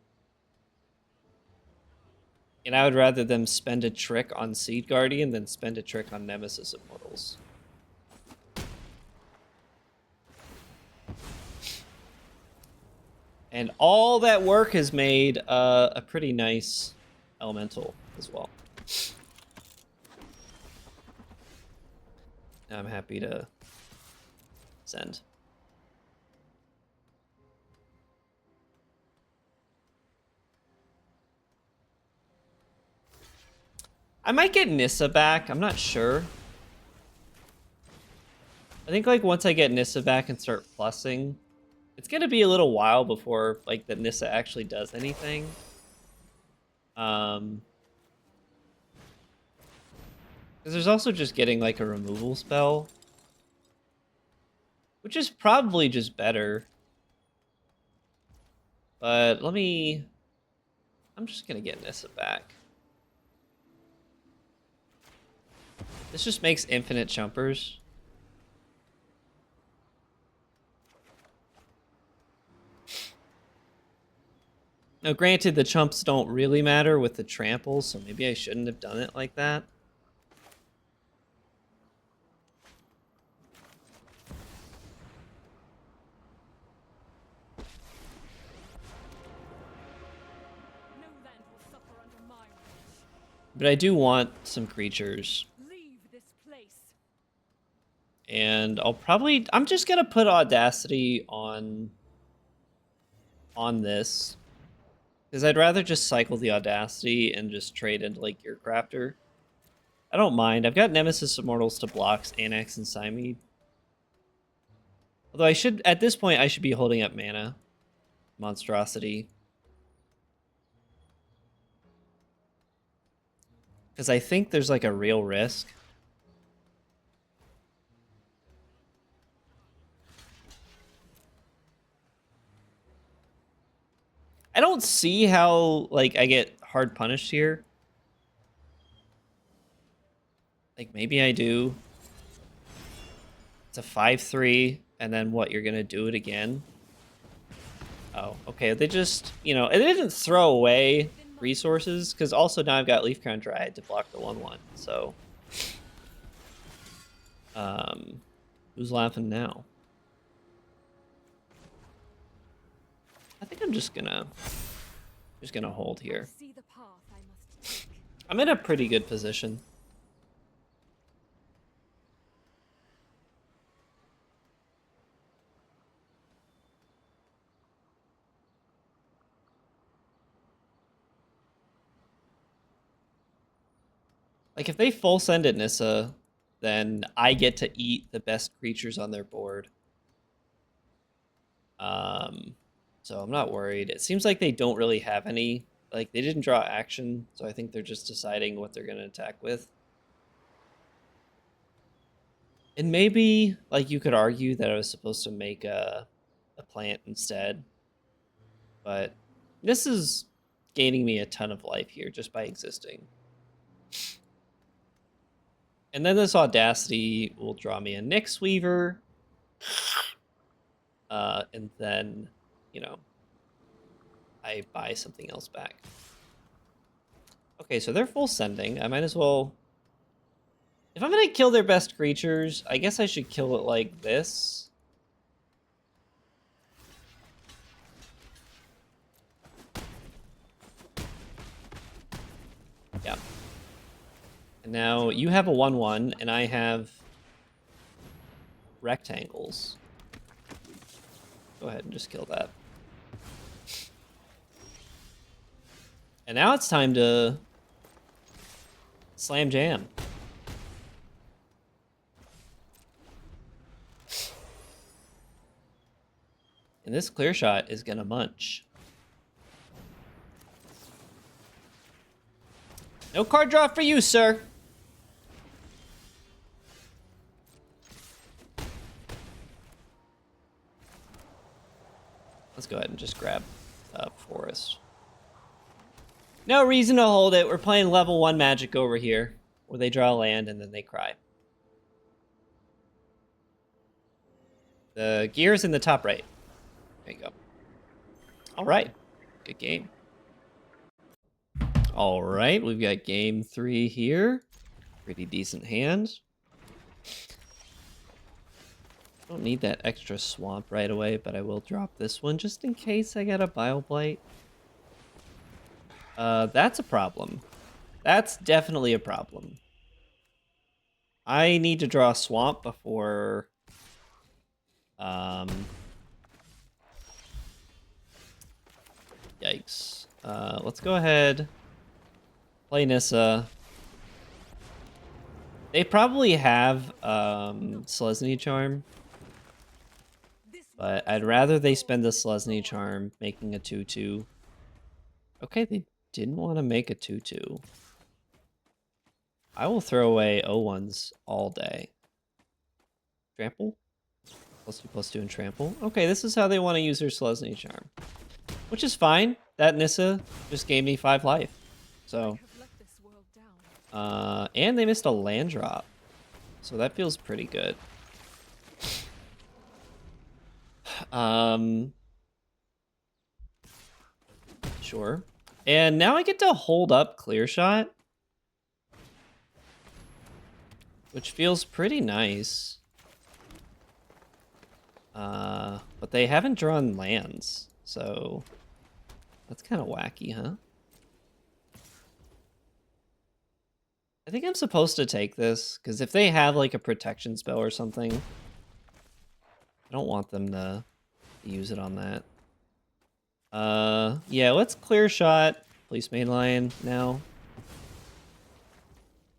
And I would rather them spend a trick on Seed Guardian than spend a trick on Nemesis Immortals. And all that work has made a pretty nice elemental as well. Now I'm happy to send. I might get Nissa back. I'm not sure. I think like once I get Nissa back and start plussing, it's gonna be a little while before like the Nissa actually does anything. Because there's also just getting like a removal spell, which is probably just better. But I'm just gonna get Nissa back. This just makes infinite chumpers. Now, granted, the chumps don't really matter with the trample, so maybe I shouldn't have done it like that. No land will suffer under my reach. But I do want some creatures. Leave this place. And I'm just gonna put Audacity on this. Because I'd rather just cycle the Audacity and just trade into like Gear Crafter. I don't mind. I've got Nemesis Immortals to blocks, Annex, and Symede. Although at this point, I should be holding up mana. Monstrosity. Because I think there's like a real risk. I don't see how like I get hard punished here. Like maybe I do. It's a 5/3, and then what? You're gonna do it again? Oh, okay. They just, you know, it didn't throw away resources because also now I've got Leaf Crown Dryad to block the 1/1. So, who's laughing now? I think I'm just gonna hold here. See the path I must take. I'm in a pretty good position. Like, if they full send at Nissa, then I get to eat the best creatures on their board. So I'm not worried. It seems like they don't really have any. Like, they didn't draw action, so I think they're just deciding what they're going to attack with. And maybe, like, you could argue that I was supposed to make a plant instead. But this is gaining me a ton of life here just by existing. And then this Audacity will draw me a Nyx Weaver. And then, you know, I buy something else back. Okay, so they're full sending. I might as well... If I'm going to kill their best creatures, I guess I should kill it like this. Yeah. And now you have a 1/1, and I have rectangles. Go ahead and just kill that. And now it's time to slam jam. And this clear shot is gonna munch. No card draw for you, sir. Let's go ahead and just grab Forest. No reason to hold it. We're playing level 1 Magic over here, where they draw land and then they cry. The gear's in the top right. There you go. All right. Good game. All right, we've got game 3 here. Pretty decent hand. Don't need that extra swamp right away, but I will drop this one just in case I get a Bile Blight. That's a problem. That's definitely a problem. I need to draw a swamp before... Yikes. Let's go ahead. Play Nissa. They probably have Selesny Charm. But I'd rather they spend the Selesny Charm making a 2/2. Okay, they didn't want to make a 2/2. I will throw away 0/1s all day. Trample? +2/+2 and trample. Okay, this is how they want to use their Selesny Charm. Which is fine. That Nissa just gave me 5 life. So. And they missed a land drop. So that feels pretty good. Sure. And now I get to hold up Clear Shot, which feels pretty nice. But they haven't drawn lands, so that's kind of wacky, huh? I think I'm supposed to take this, because if they have like a protection spell or something, I don't want them to use it on that. Yeah, let's Clear Shot Fleece Main Lion now.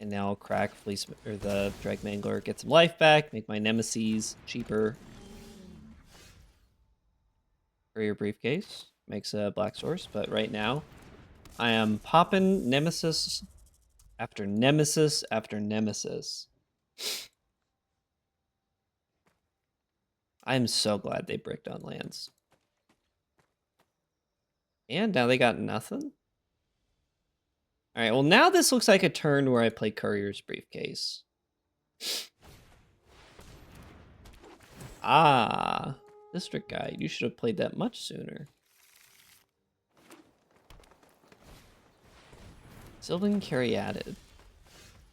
And now I'll crack Fleece or the Drag Mangler, get some life back, make my Nemesis cheaper. Courier Briefcase makes a black source, but right now I am popping Nemesis after Nemesis after Nemesis. I'm so glad they bricked on lands. And now they got nothing? Alright, well now this looks like a turn where I play Courier's Briefcase. Ah, District Guide. You should have played that much sooner. Sylvan Caryatid.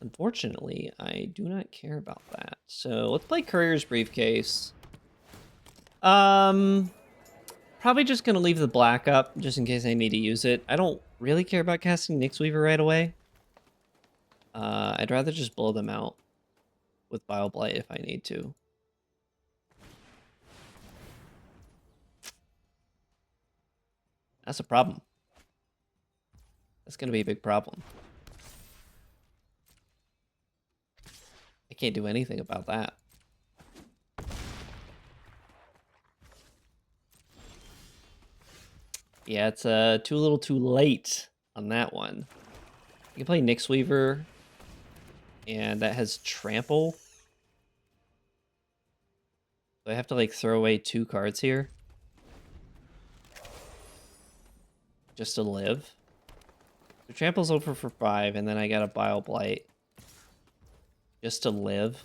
Unfortunately, I do not care about that. So let's play Courier's Briefcase. Probably just gonna leave the black up just in case I need to use it. I don't really care about casting Nyx Weaver right away. I'd rather just blow them out with Bile Blight if I need to. That's a problem. That's gonna be a big problem. can't do anything about that. Yeah, it's too little too late on that one. You can play Nyx Weaver, and that has Trample. So I have to like throw away 2 cards here just to live. So Trample's over for 5, and then I got a Bile Blight just to live.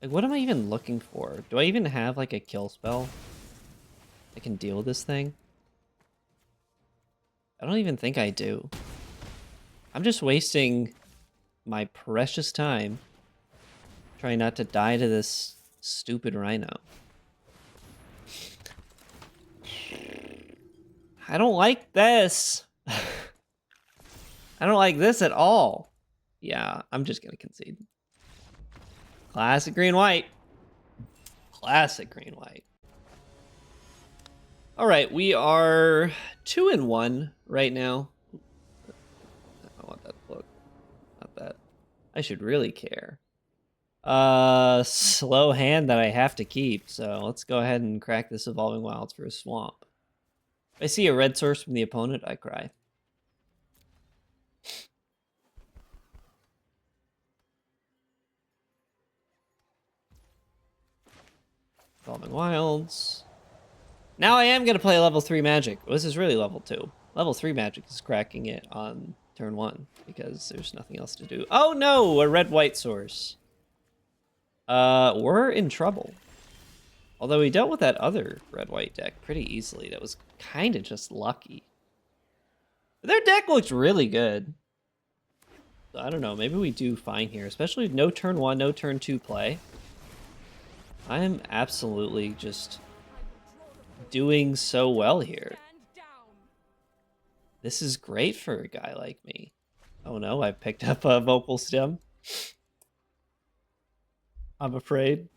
Like, what am I even looking for? Do I even have like a kill spell that can deal with this thing? I don't even think I do. I'm just wasting my precious time trying not to die to this stupid rhino. I don't like this. I don't like this at all. Yeah, I'm just gonna concede. Classic green-white. Classic green-white. All right, we are 2-1 right now. I want that to look. Not that. I should really care. Slow hand that I have to keep, so let's go ahead and crack this Evolving Wilds for a swamp. If I see a red source from the opponent, I cry. Evolving Wilds. Now I am going to play level 3 magic. Well, this is really level 2. Level 3 magic is cracking it on turn 1 because there's nothing else to do. Oh no, a red-white source. We're in trouble. Although we dealt with that other red-white deck pretty easily. That was kind of just lucky. But their deck looks really good. So I don't know, maybe we do fine here, especially with no turn 1, no turn 2 play. I'm absolutely just doing so well here. This is great for a guy like me. Oh no, I picked up a vocal stem. I'm afraid.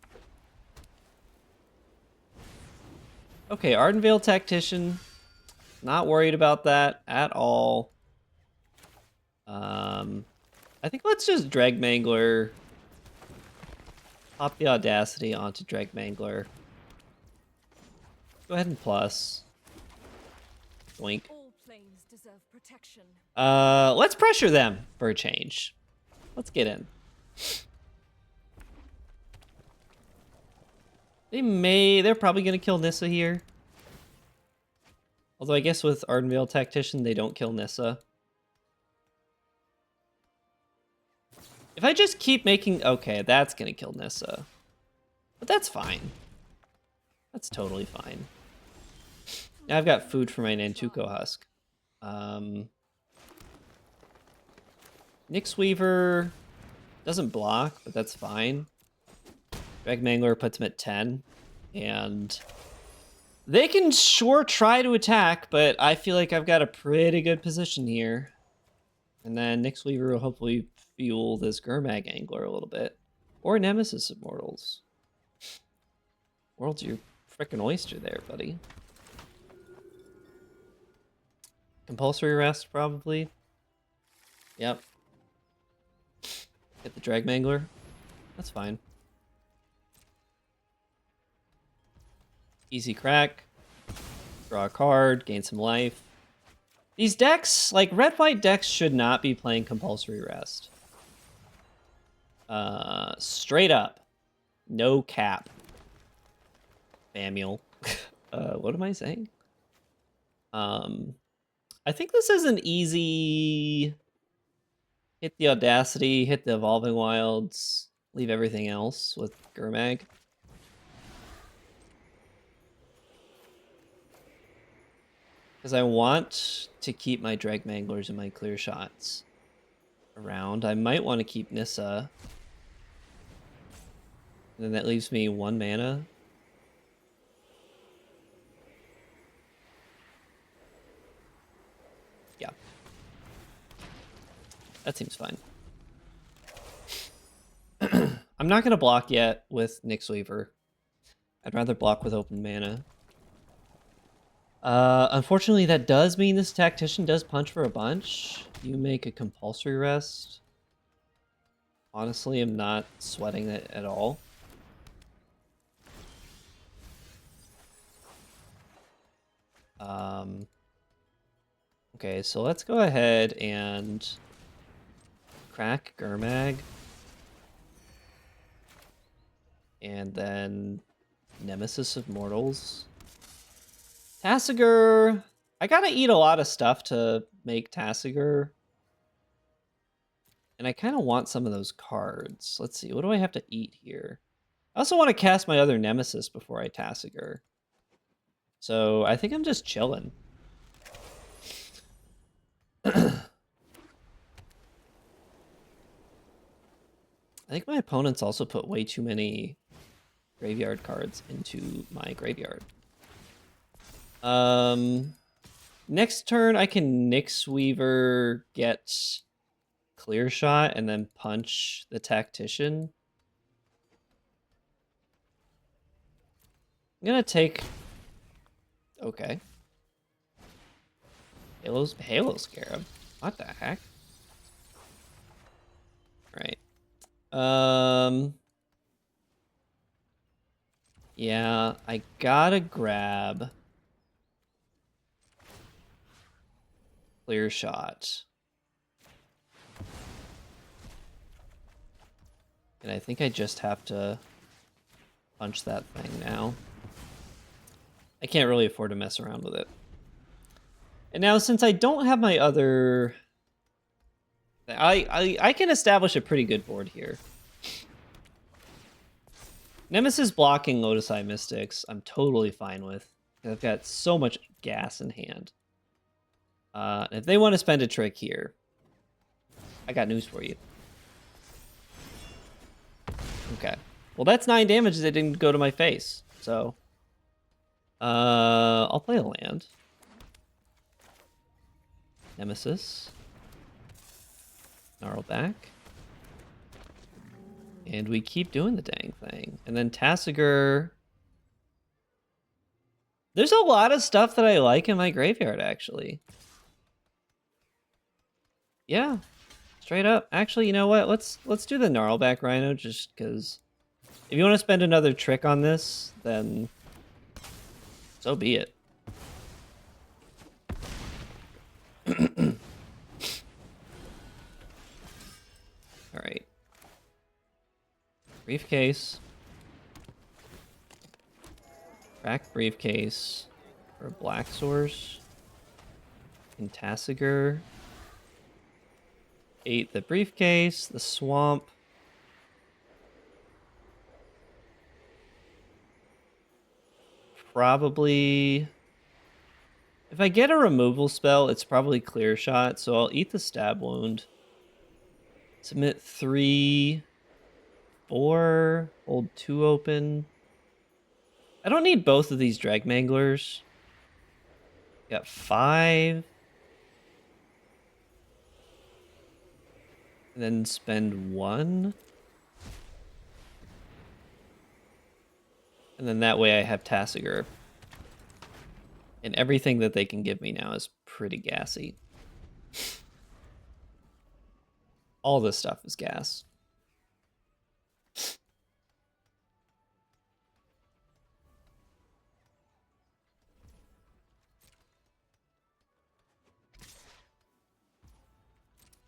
Okay, Ardenvale Tactician. Not worried about that at all. I think let's just Dreg Mangler. Pop the Audacity onto Dreg Mangler. Go ahead and plus. Blink. All planes deserve protection. Let's pressure them for a change. Let's get in. They're probably gonna kill Nissa here. Although I guess with Ardenvale Tactician, they don't kill Nissa. If I just keep making... Okay, that's gonna kill Nissa. But that's fine. That's totally fine. Now I've got food for my Nantuko Husk. Nyx Weaver doesn't block, but that's fine. Dreg Mangler puts him at 10. And they can sure try to attack, but I feel like I've got a pretty good position here. And then Nyx Weaver will hopefully fuel this Gurmag Angler a little bit. Or Nemesis Immortals. World's your frickin' oyster there, buddy. Compulsory Rest, probably. Yep. Get the Drag Mangler. That's fine. Easy crack. Draw a card, gain some life. These decks, like red-white decks, should not be playing Compulsory Rest. Straight up. No cap. Samuel. What am I saying? I think this is an easy... Hit the Audacity, hit the Evolving Wilds, leave everything else with Gurmag. Because I want to keep my Dreg Manglers and my clear shots around. I might want to keep Nissa. And then that leaves me 1 mana. Yeah. That seems fine. I'm not going to block yet with Nyx Weaver. I'd rather block with open mana. Unfortunately, that does mean this Tactician does punch for a bunch. You make a Compulsory Rest. Honestly, I'm not sweating it at all. Okay, so let's go ahead and crack Gurmag. And then Nemesis of Mortals. Tassiger. I gotta eat a lot of stuff to make Tassiger. And I kind of want some of those cards. Let's see, what do I have to eat here? I also want to cast my other Nemesis before I Tassiger. So I think I'm just chilling. I think my opponents also put way too many graveyard cards into my graveyard. Next turn I can Nyx Weaver get Clear Shot and then punch the Tactician. I'm gonna take... Okay. Halo Scarab. What the heck? Right. Yeah, I gotta grab Clear Shot. And I think I just have to punch that thing now. I can't really afford to mess around with it. And now, since I don't have my other... I can establish a pretty good board here. Nemesis blocking Lotus Eye Mystics, I'm totally fine with. I've got so much gas in hand. If they want to spend a trick here, I got news for you. Okay. Well, that's 9 damage that didn't go to my face. So, I'll play a land. Nemesis. Gnarl back. And we keep doing the dang thing. And then Tassiger. There's a lot of stuff that I like in my graveyard, actually. Yeah, straight up. Actually, you know what? Let's do the Gnarlback Rhino, just because if you want to spend another trick on this, then so be it. All right. Briefcase. Crack briefcase for Black Source. And Tassiger. 8 the briefcase, the swamp. Probably... If I get a removal spell, it's probably Clear Shot, so I'll eat the Stab Wound. Submit 3, 4, hold 2 open. I don't need both of these Drag Manglers. Got 5. And then spend 1. And then that way I have Tassiger. And everything that they can give me now is pretty gassy. All this stuff is gas.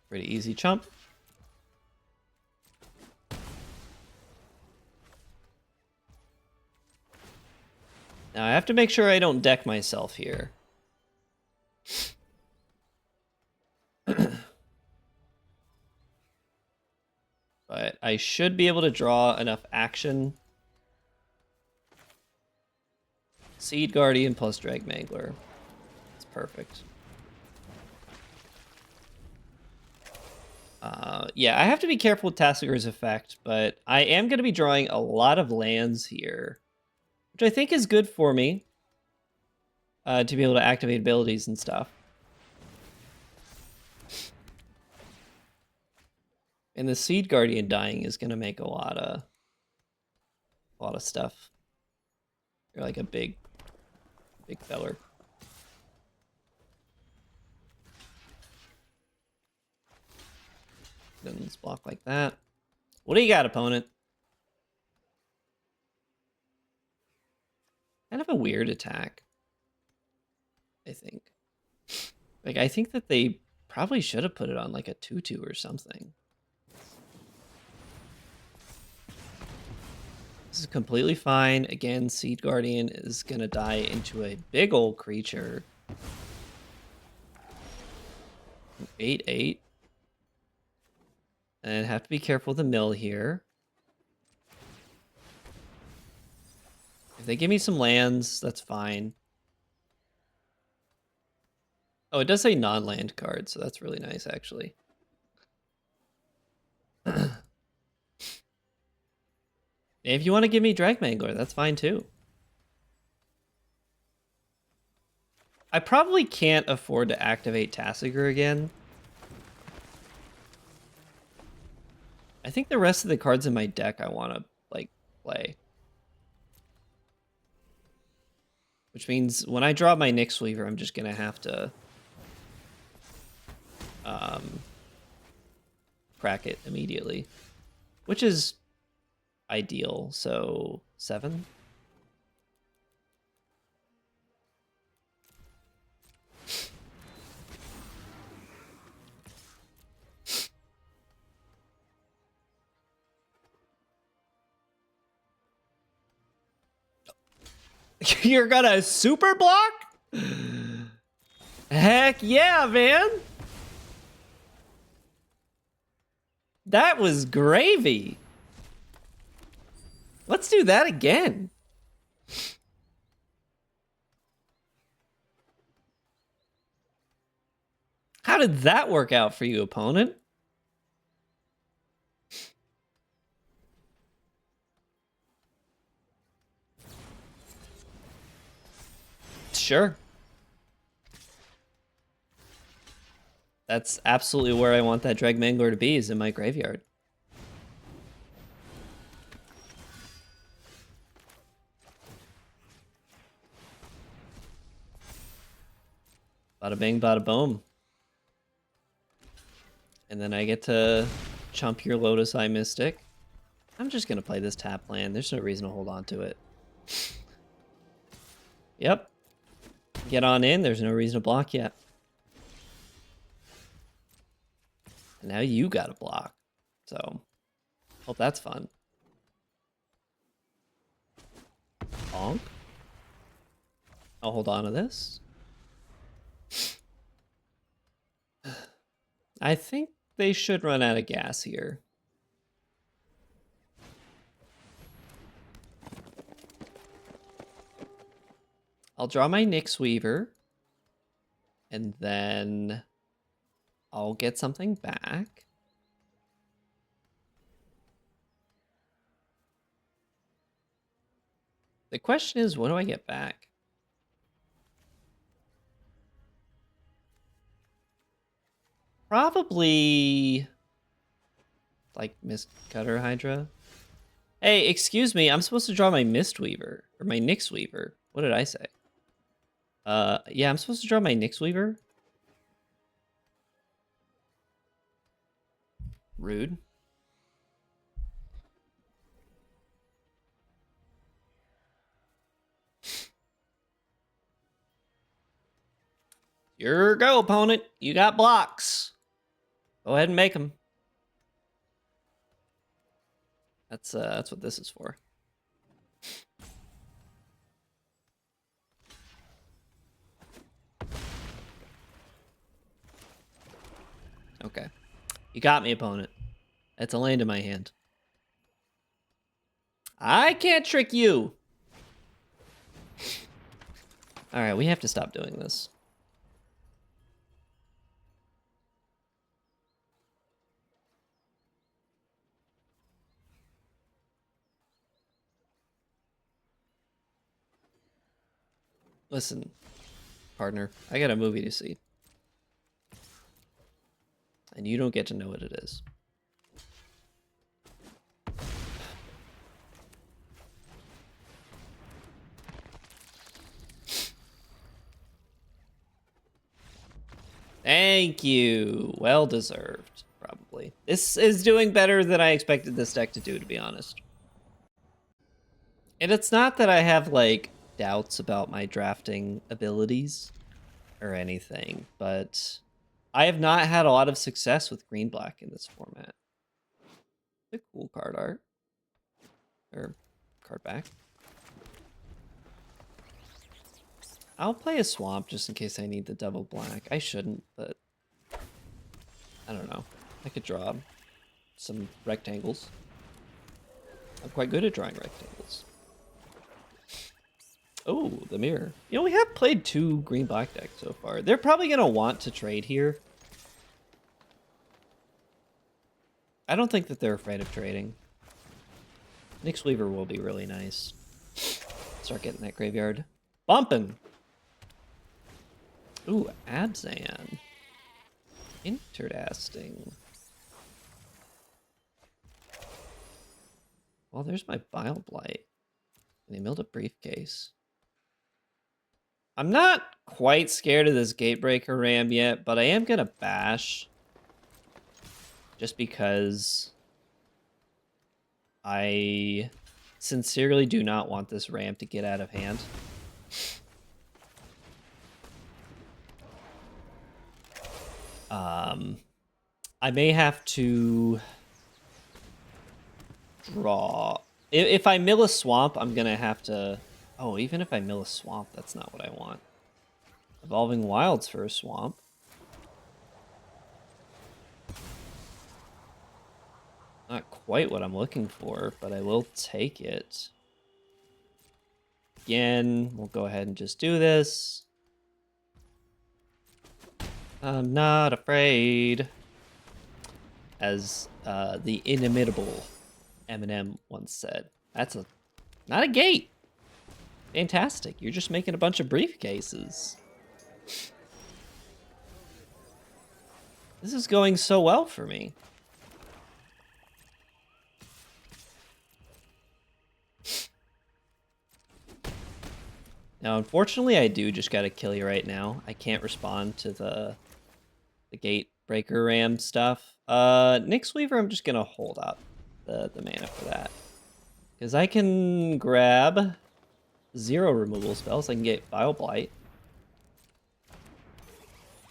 Pretty easy chump. Now I have to make sure I don't deck myself here. But I should be able to draw enough action. Seed Guardian plus Drag Mangler. It's perfect. Yeah, I have to be careful with Tassiger's effect, but I am going to be drawing a lot of lands here, which I think is good for me to be able to activate abilities and stuff. And the Seed Guardian dying is going to make a lot of stuff. You're like a big feller. Then let's block like that. What do you got, opponent? Kind of a weird attack, I think. Like, I think that they probably should have put it on like a 2/2 or something. This is completely fine. Again, Seed Guardian is gonna die into a big old creature. 8/8. And have to be careful with the mill here. If they give me some lands, that's fine. Oh, it does say non-land card, so that's really nice, actually. If you want to give me Dragmangler, that's fine too. I probably can't afford to activate Tassiger again. I think the rest of the cards in my deck I want to, like, play. Which means when I draw my Nyx Weaver, I'm just going to have to crack it immediately. Which is ideal, so 7? You're gonna super block? Heck yeah, man! That was gravy. Let's do that again. How did that work out for you, opponent? Sure. That's absolutely where I want that Dragmangler to be, is in my graveyard. Bada bing, bada boom. And then I get to chump your Lotus Eye Mystic. I'm just going to play this tap land. There's no reason to hold on to it. Yep. Get on in. There's no reason to block yet. And now you got to block. So, hope that's fun. Bonk. I'll hold on to this. I think they should run out of gas here. I'll draw my Nyx Weaver. And then I'll get something back. The question is, what do I get back? Probably like Mist Cutter Hydra. Hey, excuse me, I'm supposed to draw my Mist Weaver or my Nyx Weaver. What did I say? Yeah, I'm supposed to draw my Nyx Weaver. Rude. Your go, opponent. You got blocks. Go ahead and make them. That's what this is for. Okay. You got me, opponent. That's a land in my hand. I can't trick you. All right, we have to stop doing this. Listen, partner, I got a movie to see. And you don't get to know what it is. Thank you. Well deserved, probably. This is doing better than I expected this deck to do, to be honest. And it's not that I have, like, doubts about my drafting abilities or anything, but I have not had a lot of success with green-black in this format. It's a cool card art. Or card back. I'll play a swamp just in case I need the double black. I shouldn't, but I don't know. I could draw some rectangles. I'm quite good at drawing rectangles. Oh, the mirror. You know, we have played 2 green-black decks so far. They're probably going to want to trade here. I don't think that they're afraid of trading. Nyx Weaver will be really nice. Start getting that graveyard bumping. Ooh, Abzan. Interesting. Well, there's my Bile Blight. And they milled a briefcase. I'm not quite scared of this Gatebreaker Ram yet, but I am gonna bash. Just because I sincerely do not want this Ram to get out of hand. I may have to draw. If I mill a swamp, I'm gonna have to... Oh, even if I mill a swamp, that's not what I want. Evolving Wilds for a swamp. Not quite what I'm looking for, but I will take it. Again, we'll go ahead and just do this. I'm not afraid. As the inimitable Eminem once said. That's not a gate. Fantastic. You're just making a bunch of briefcases. This is going so well for me. Now, unfortunately, I do just gotta kill you right now. I can't respond to the Gate Breaker Ram stuff. Nyx Weaver, I'm just gonna hold up the mana for that. Because I can grab 0 removal spells. I can get Bile Blight.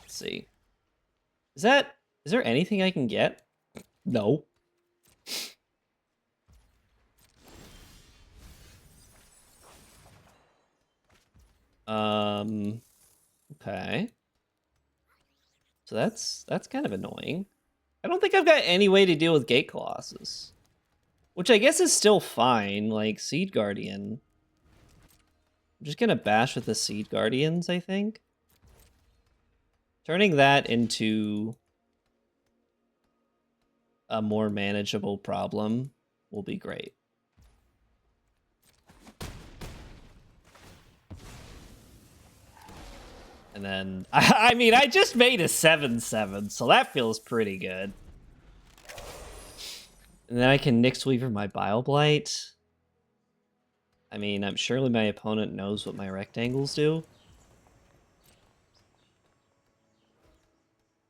Let's see. Is there anything I can get? No. Okay. So that's kind of annoying. I don't think I've got any way to deal with Gate Colossus. Which I guess is still fine, like Seed Guardian. I'm just gonna bash with the Seed Guardians, I think. Turning that into a more manageable problem will be great. And then, I mean, I just made a 7/7, so that feels pretty good. And then I can Nyx Weaver my Bile Blight. I mean, I'm surely my opponent knows what my rectangles do.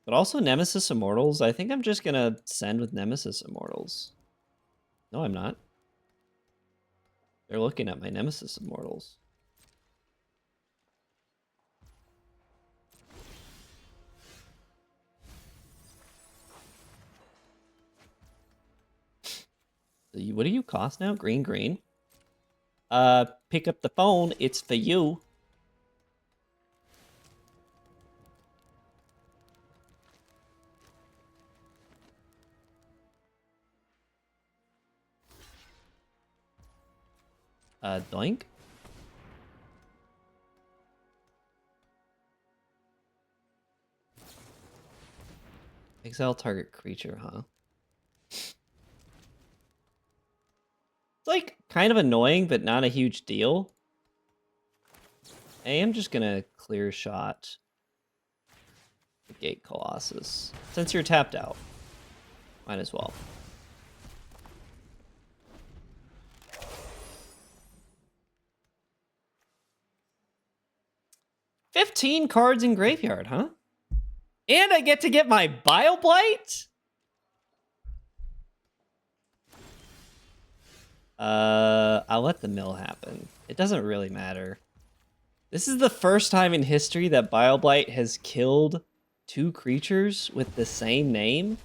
But also Nemesis Immortals. I think I'm just gonna send with Nemesis Immortals. No, I'm not. They're looking at my Nemesis Immortals. What do you cost now? Green, green. Pick up the phone. It's for you. Doink. Exile target creature, huh? It's like kind of annoying, but not a huge deal. I am just gonna clear shot the Gate Colossus. Since you're tapped out, might as well. "15 cards in graveyard, huh? And I get to get my Bile Blight? I'll let the mill happen. It doesn't really matter. This is the first time in history that BioBlight has killed 2 creatures with the same name.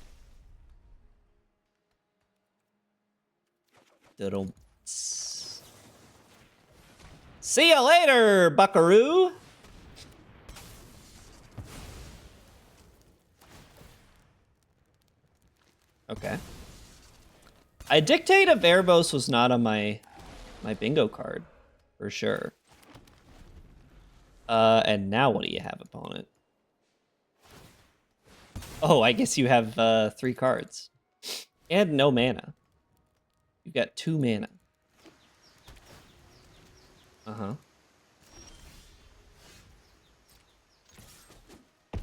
See ya later, buckaroo! Okay. I Dictate of Erebos was not on my bingo card, for sure. And now what do you have, opponent? Oh, I guess you have 3 cards. And no mana. You've got 2 mana. Uh-huh.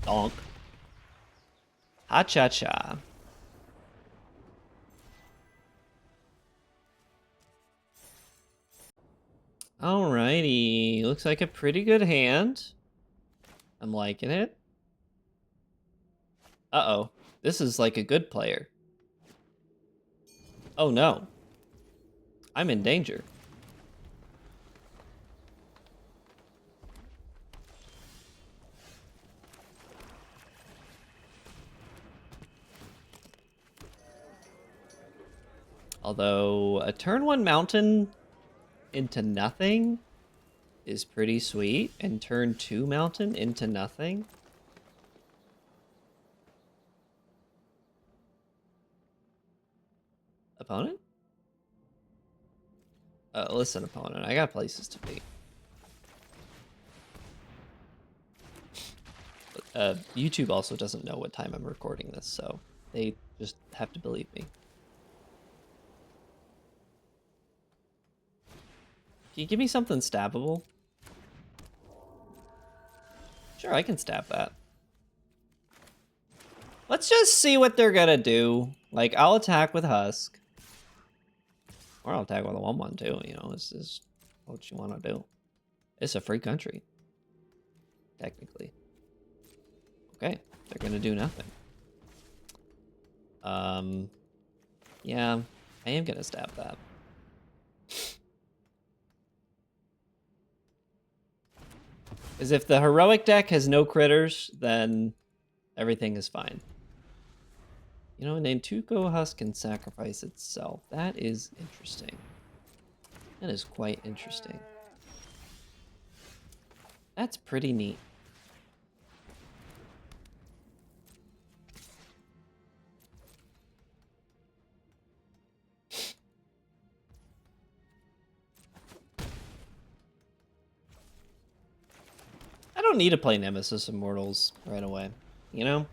Donk. Ha-cha-cha. Alrighty. Looks like a pretty good hand. I'm liking it. Uh-oh. This is like a good player. Oh no. I'm in danger. Although a turn 1 mountain into nothing is pretty sweet, and turn 2 mountain into nothing. Opponent? Listen, opponent, I got places to be. YouTube also doesn't know what time I'm recording this, so they just have to believe me. Can you give me something stabbable? Sure, I can stab that. Let's just see what they're gonna do. Like, I'll attack with Husk. Or I'll attack with a 1/1 too, you know, this is what you want to do. It's a free country. Technically. Okay, they're gonna do nothing. Yeah, I am gonna stab that. Because if the heroic deck has no critters, then everything is fine. You know, Nantuko Husk can sacrifice itself. That is interesting. That is quite interesting. That's pretty neat. I don't need to play Nemesis Immortals right away, you know?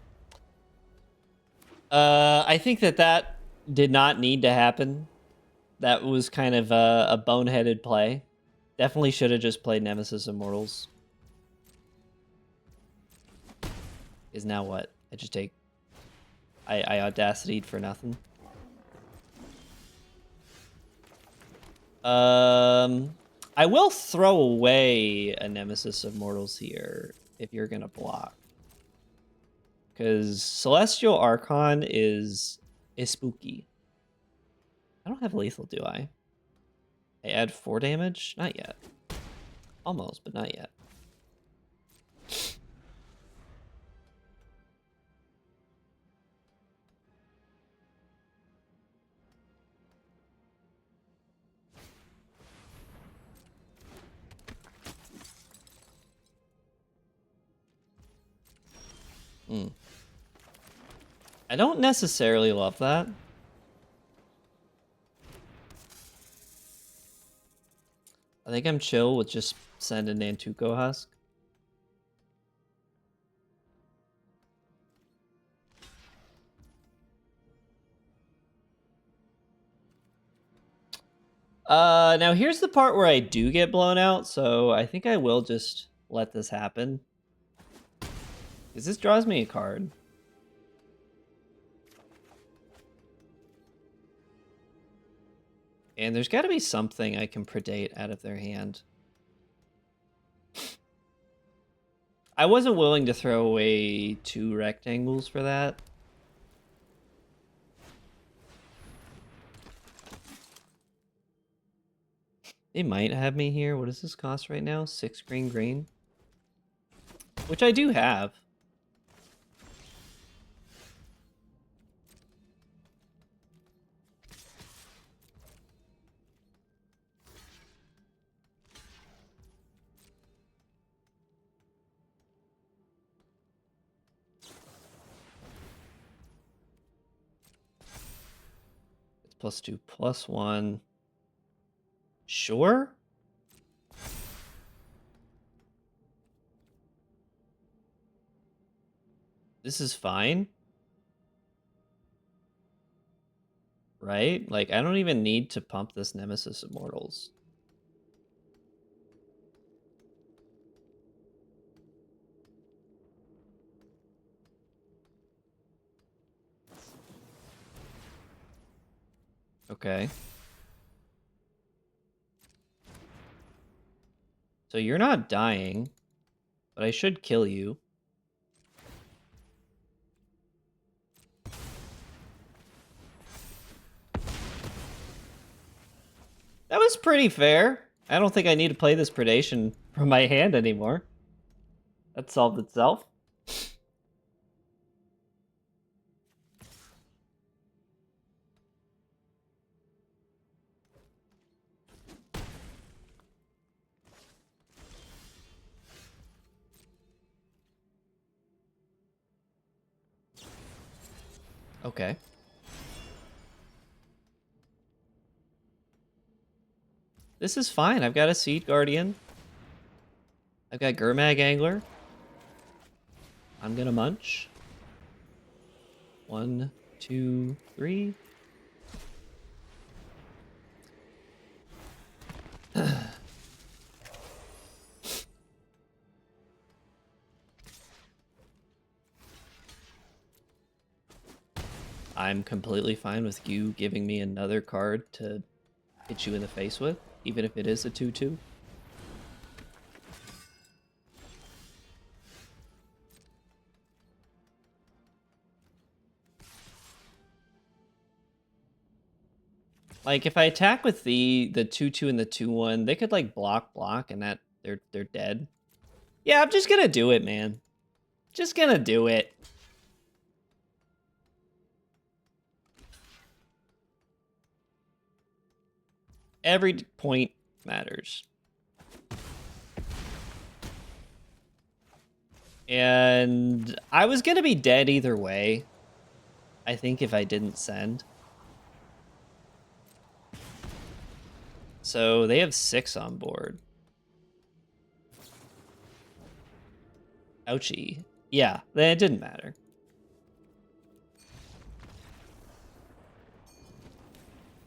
I think that did not need to happen. That was kind of a boneheaded play. Definitely should have just played Nemesis Immortals. Is now what? I just take... I Audacity'd for nothing. I will throw away a Nemesis Immortals here if you're gonna block. Because Celestial Archon is spooky. I don't have lethal, do I? I add 4 damage? Not yet. Almost, but not yet. I don't necessarily love that. I think I'm chill with just sending Nantuko Husk. Now here's the part where I do get blown out, so I think I will just let this happen. Because this draws me a card. And there's got to be something I can predate out of their hand. I wasn't willing to throw away 2 rectangles for that. They might have me here. What does this cost right now? 6 green. Which I do have. It's +2, +1. Sure? This is fine. Right? Like, I don't even need to pump this Nemesis Immortals. Okay. So you're not dying, but I should kill you. That was pretty fair. I don't think I need to play this predation from my hand anymore. That solved itself. Okay. This is fine. I've got a Seed Guardian. I've got Gurmag Angler. I'm gonna munch. 1, 2, 3. I'm completely fine with you giving me another card to hit you in the face with, even if it is a 2/2. Like if I attack with the 2/2 and the 2/1, they could like block and that they're dead. Yeah, I'm just gonna do it, man. Just gonna do it. Every point matters. And I was gonna be dead either way, I think, if I didn't send. So they have 6 on board. Ouchie. Yeah, it didn't matter.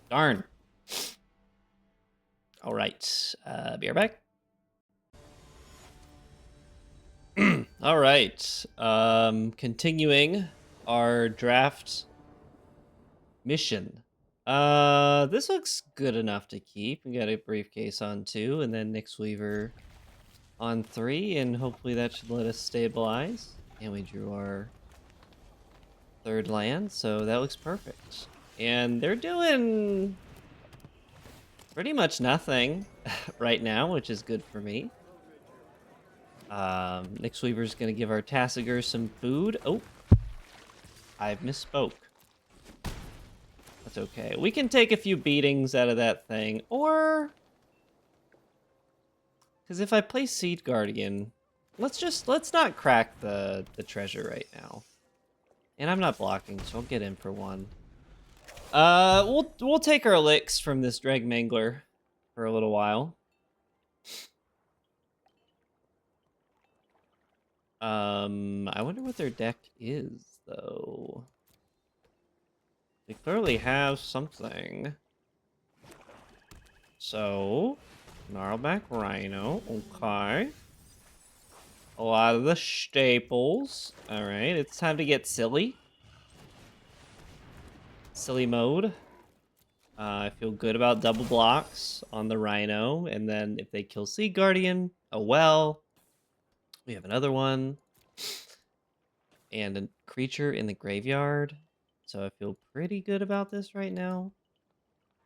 Darn. All right, be right back. All right, continuing our draft mission. This looks good enough to keep. We got a briefcase on 2, and then Nyx Weaver on 3, and hopefully that should let us stabilize. And we drew our 3rd land, so that looks perfect. And they're doing pretty much nothing right now, which is good for me. Nyx Weaver's gonna give our Tassiger some food. Oh, I've misspoke. That's okay. We can take a few beatings out of that thing, or... Because if I play Seed Guardian, let's not crack the treasure right now. And I'm not blocking, so I'll get in for 1. We'll take our licks from this Dreg Mangler for a little while. I wonder what their deck is, though. They clearly have something. So, Gnarlback Rhino, okay. A lot of the staples. Alright, it's time to get silly. Silly mode. I feel good about double blocks on the Rhino, and then if they kill Seed Guardian, oh well. We have another one. And a creature in the graveyard. So I feel pretty good about this right now.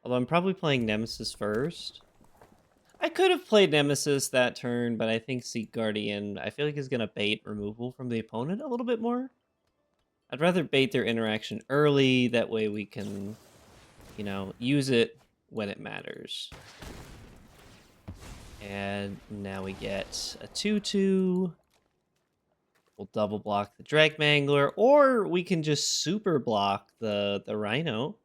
Although I'm probably playing Nemesis first. I could have played Nemesis that turn, but I think Seek Guardian, I feel like is going to bait removal from the opponent a little bit more. I'd rather bait their interaction early, that way we can, you know, use it when it matters. And now we get a 2/2. We'll double block the Drag Mangler, or we can just super block the Rhino.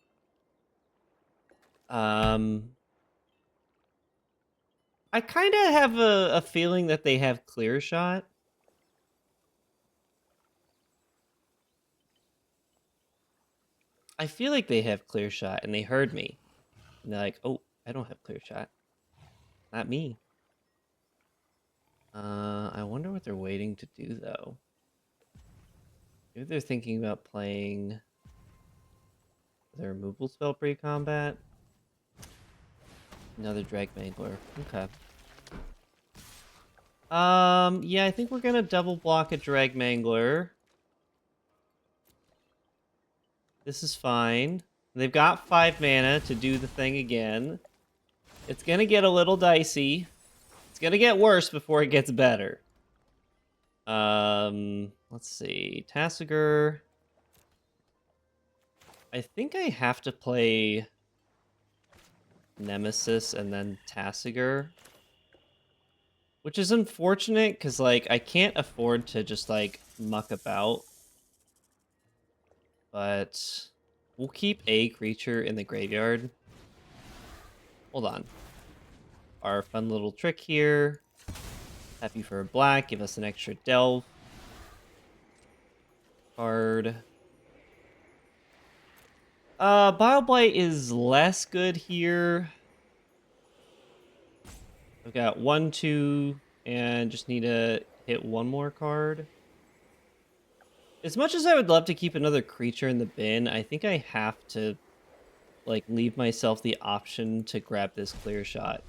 I kind of have a feeling that they have clear shot. I feel like they have clear shot, and they heard me. And they're like, oh, I don't have clear shot. Not me. I wonder what they're waiting to do, though. Maybe they're thinking about playing their removal spell pre-combat. Another Drag Mangler. Okay. Yeah, I think we're gonna double block a Drag Mangler. This is fine. They've got 5 mana to do the thing again. It's gonna get a little dicey. It's gonna get worse before it gets better. Let's see. Tasigur. I think I have to play Nemesis and then Tasigur. Which is unfortunate, because, like, I can't afford to just, like, muck about. But we'll keep a creature in the graveyard. Hold on. Our fun little trick here. Happy for a black, give us an extra delve card. Bile Blight is less good here. I've got 1, 2, and just need to hit one more card. As much as I would love to keep another creature in the bin, I think I have to, like, leave myself the option to grab this clear shot.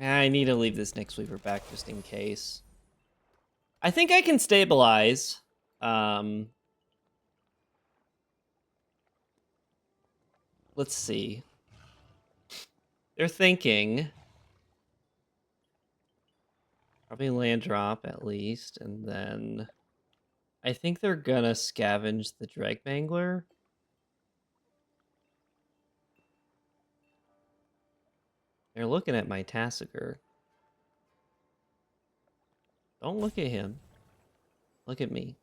I need to leave this Nyx Weaver back just in case. I think I can stabilize. Let's see. They're thinking probably land drop at least, and then I think they're gonna scavenge the Drag Mangler. They're looking at my Tasigur. Don't look at him. Look at me.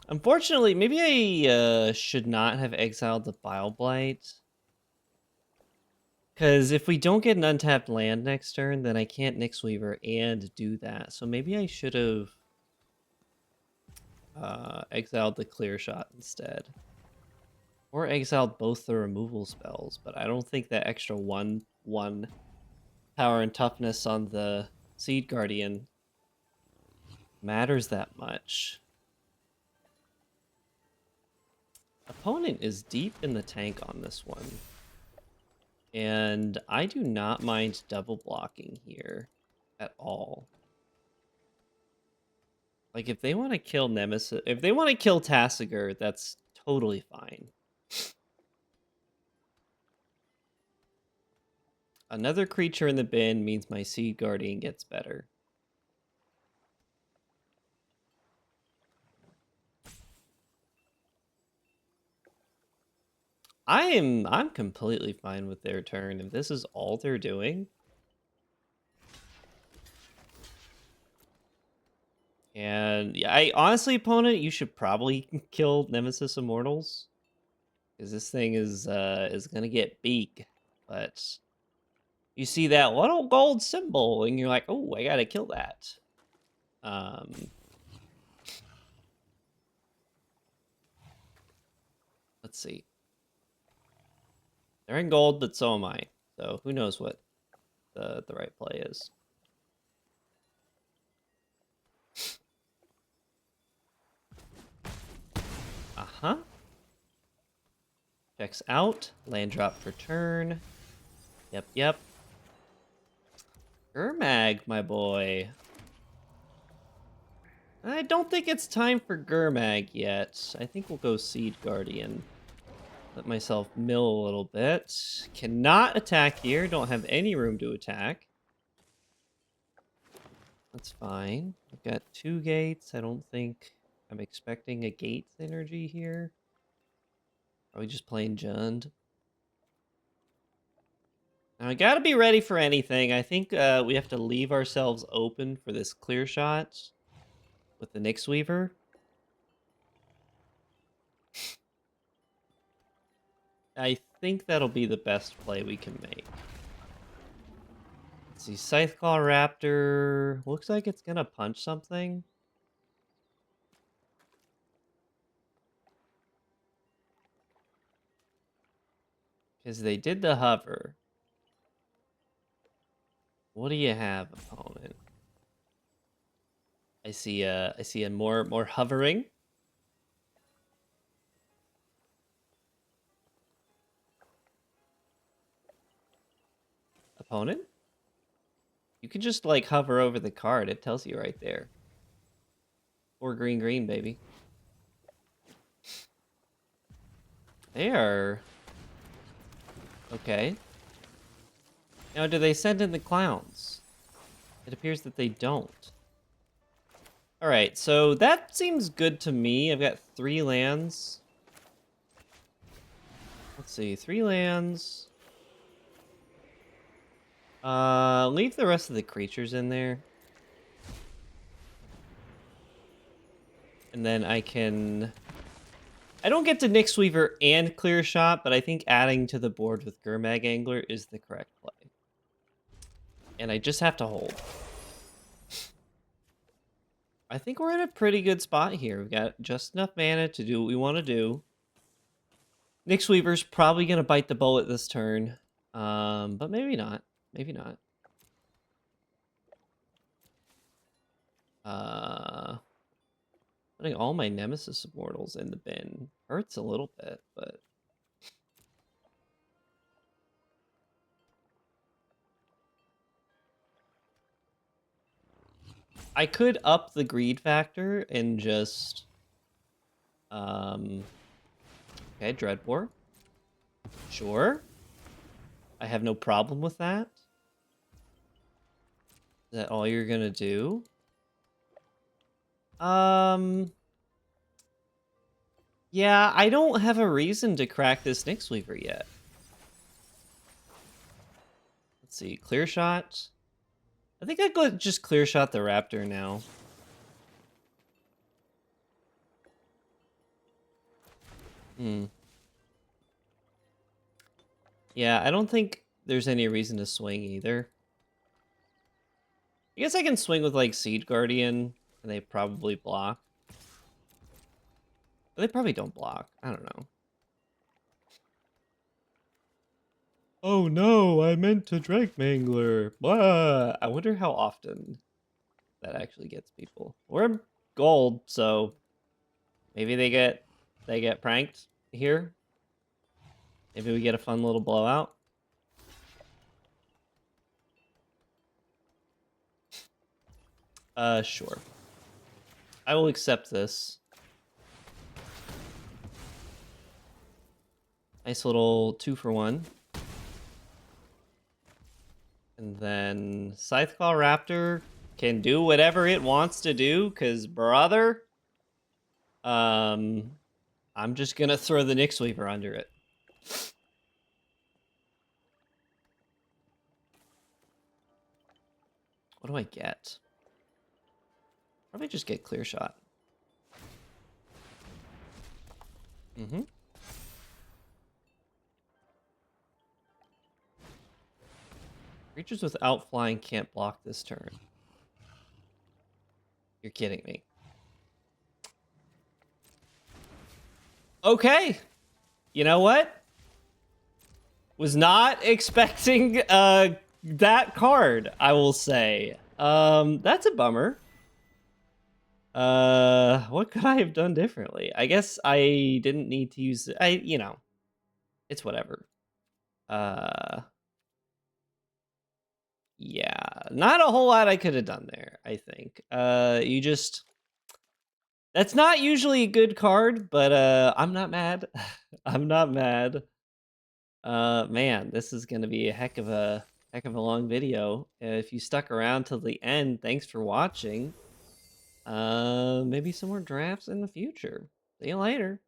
Unfortunately, maybe I should not have exiled the Bile Blight. Because if we don't get an untapped land next turn, then I can't Nyx Weaver and do that. So maybe I should have exiled the clear shot instead. Or exiled both the removal spells, but I don't think that extra 1/1 power and toughness on the Seed Guardian matters that much. Opponent is deep in the tank on this one. And I do not mind double blocking here at all. Like, if they want to kill Nemesis, if they want to kill Tasigur, that's totally fine. Another creature in the bin means my Seed Guardian gets better. I'm completely fine with their turn if this is all they're doing. And yeah, I honestly, opponent, you should probably kill Nemesis Immortals, because this thing is gonna get big. But you see that little gold symbol, and you're like, oh, I gotta kill that. Let's see. They're in gold, but so am I. So who knows what the right play is. Uh-huh. Checks out. Land drop for turn. Yep. Ermag, my boy. I don't think it's time for Gurmag yet. I think we'll go Seed Guardian. Let myself mill a little bit. Cannot attack here. Don't have any room to attack. That's fine. I've got 2 gates. I don't think I'm expecting a gate synergy here. Are we just playing Jund? Now, I gotta be ready for anything. I think we have to leave ourselves open for this clear shot with the Nyx Weaver. I think that'll be the best play we can make. Let's see, Scytheclaw Raptor. Looks like it's gonna punch something. Because they did the hover. What do you have, opponent? I see a more hovering. Opponent? You can just like hover over the card. It tells you right there. Or green green, baby. They are okay. Now, do they send in the clowns? It appears that they don't. All right, so that seems good to me. I've got 3 lands. Let's see, 3 lands. Leave the rest of the creatures in there. And then I don't get to Nyx Weaver and Clear Shot, but I think adding to the board with Gurmag Angler is the correct play. And I just have to hold. I think we're in a pretty good spot here. We've got just enough mana to do what we want to do. Nyx Weaver's probably going to bite the bullet this turn. But maybe not. Maybe not. Putting all my Nemesis Immortals in the bin hurts a little bit, but... I could up the greed factor and just... Okay, Dreadbore. Sure. I have no problem with that. Is that all you're gonna do? Yeah, I don't have a reason to crack this Nyx Weaver yet. Let's see, clear shot. I think I'd go just clear shot the Raptor now. Yeah, I don't think there's any reason to swing either. I guess I can swing with like Seed Guardian, and they probably block. But they probably don't block. I don't know. Oh no, I meant to Drake Mangler. Blah. I wonder how often that actually gets people. We're gold, so maybe they get pranked here. Maybe we get a fun little blowout. Sure. I will accept this. Nice little 2-for-1. And then Scytheclaw Raptor can do whatever it wants to do, because brother, I'm just gonna throw the Nyx Weaver under it. What do I get? Probably just get Clear Shot. Creatures without flying can't block this turn. You're kidding me. Okay. You know what? Was not expecting that card, I will say. That's a bummer. What could I have done differently? I guess I didn't need to use it. It's whatever. Yeah, not a whole lot I could have done there, I think. You just That's not usually a good card, but I'm not mad. I'm not mad. Man, this is gonna be a heck of a long video. If you stuck around till the end, thanks for watching. Maybe some more drafts in the future. See you later.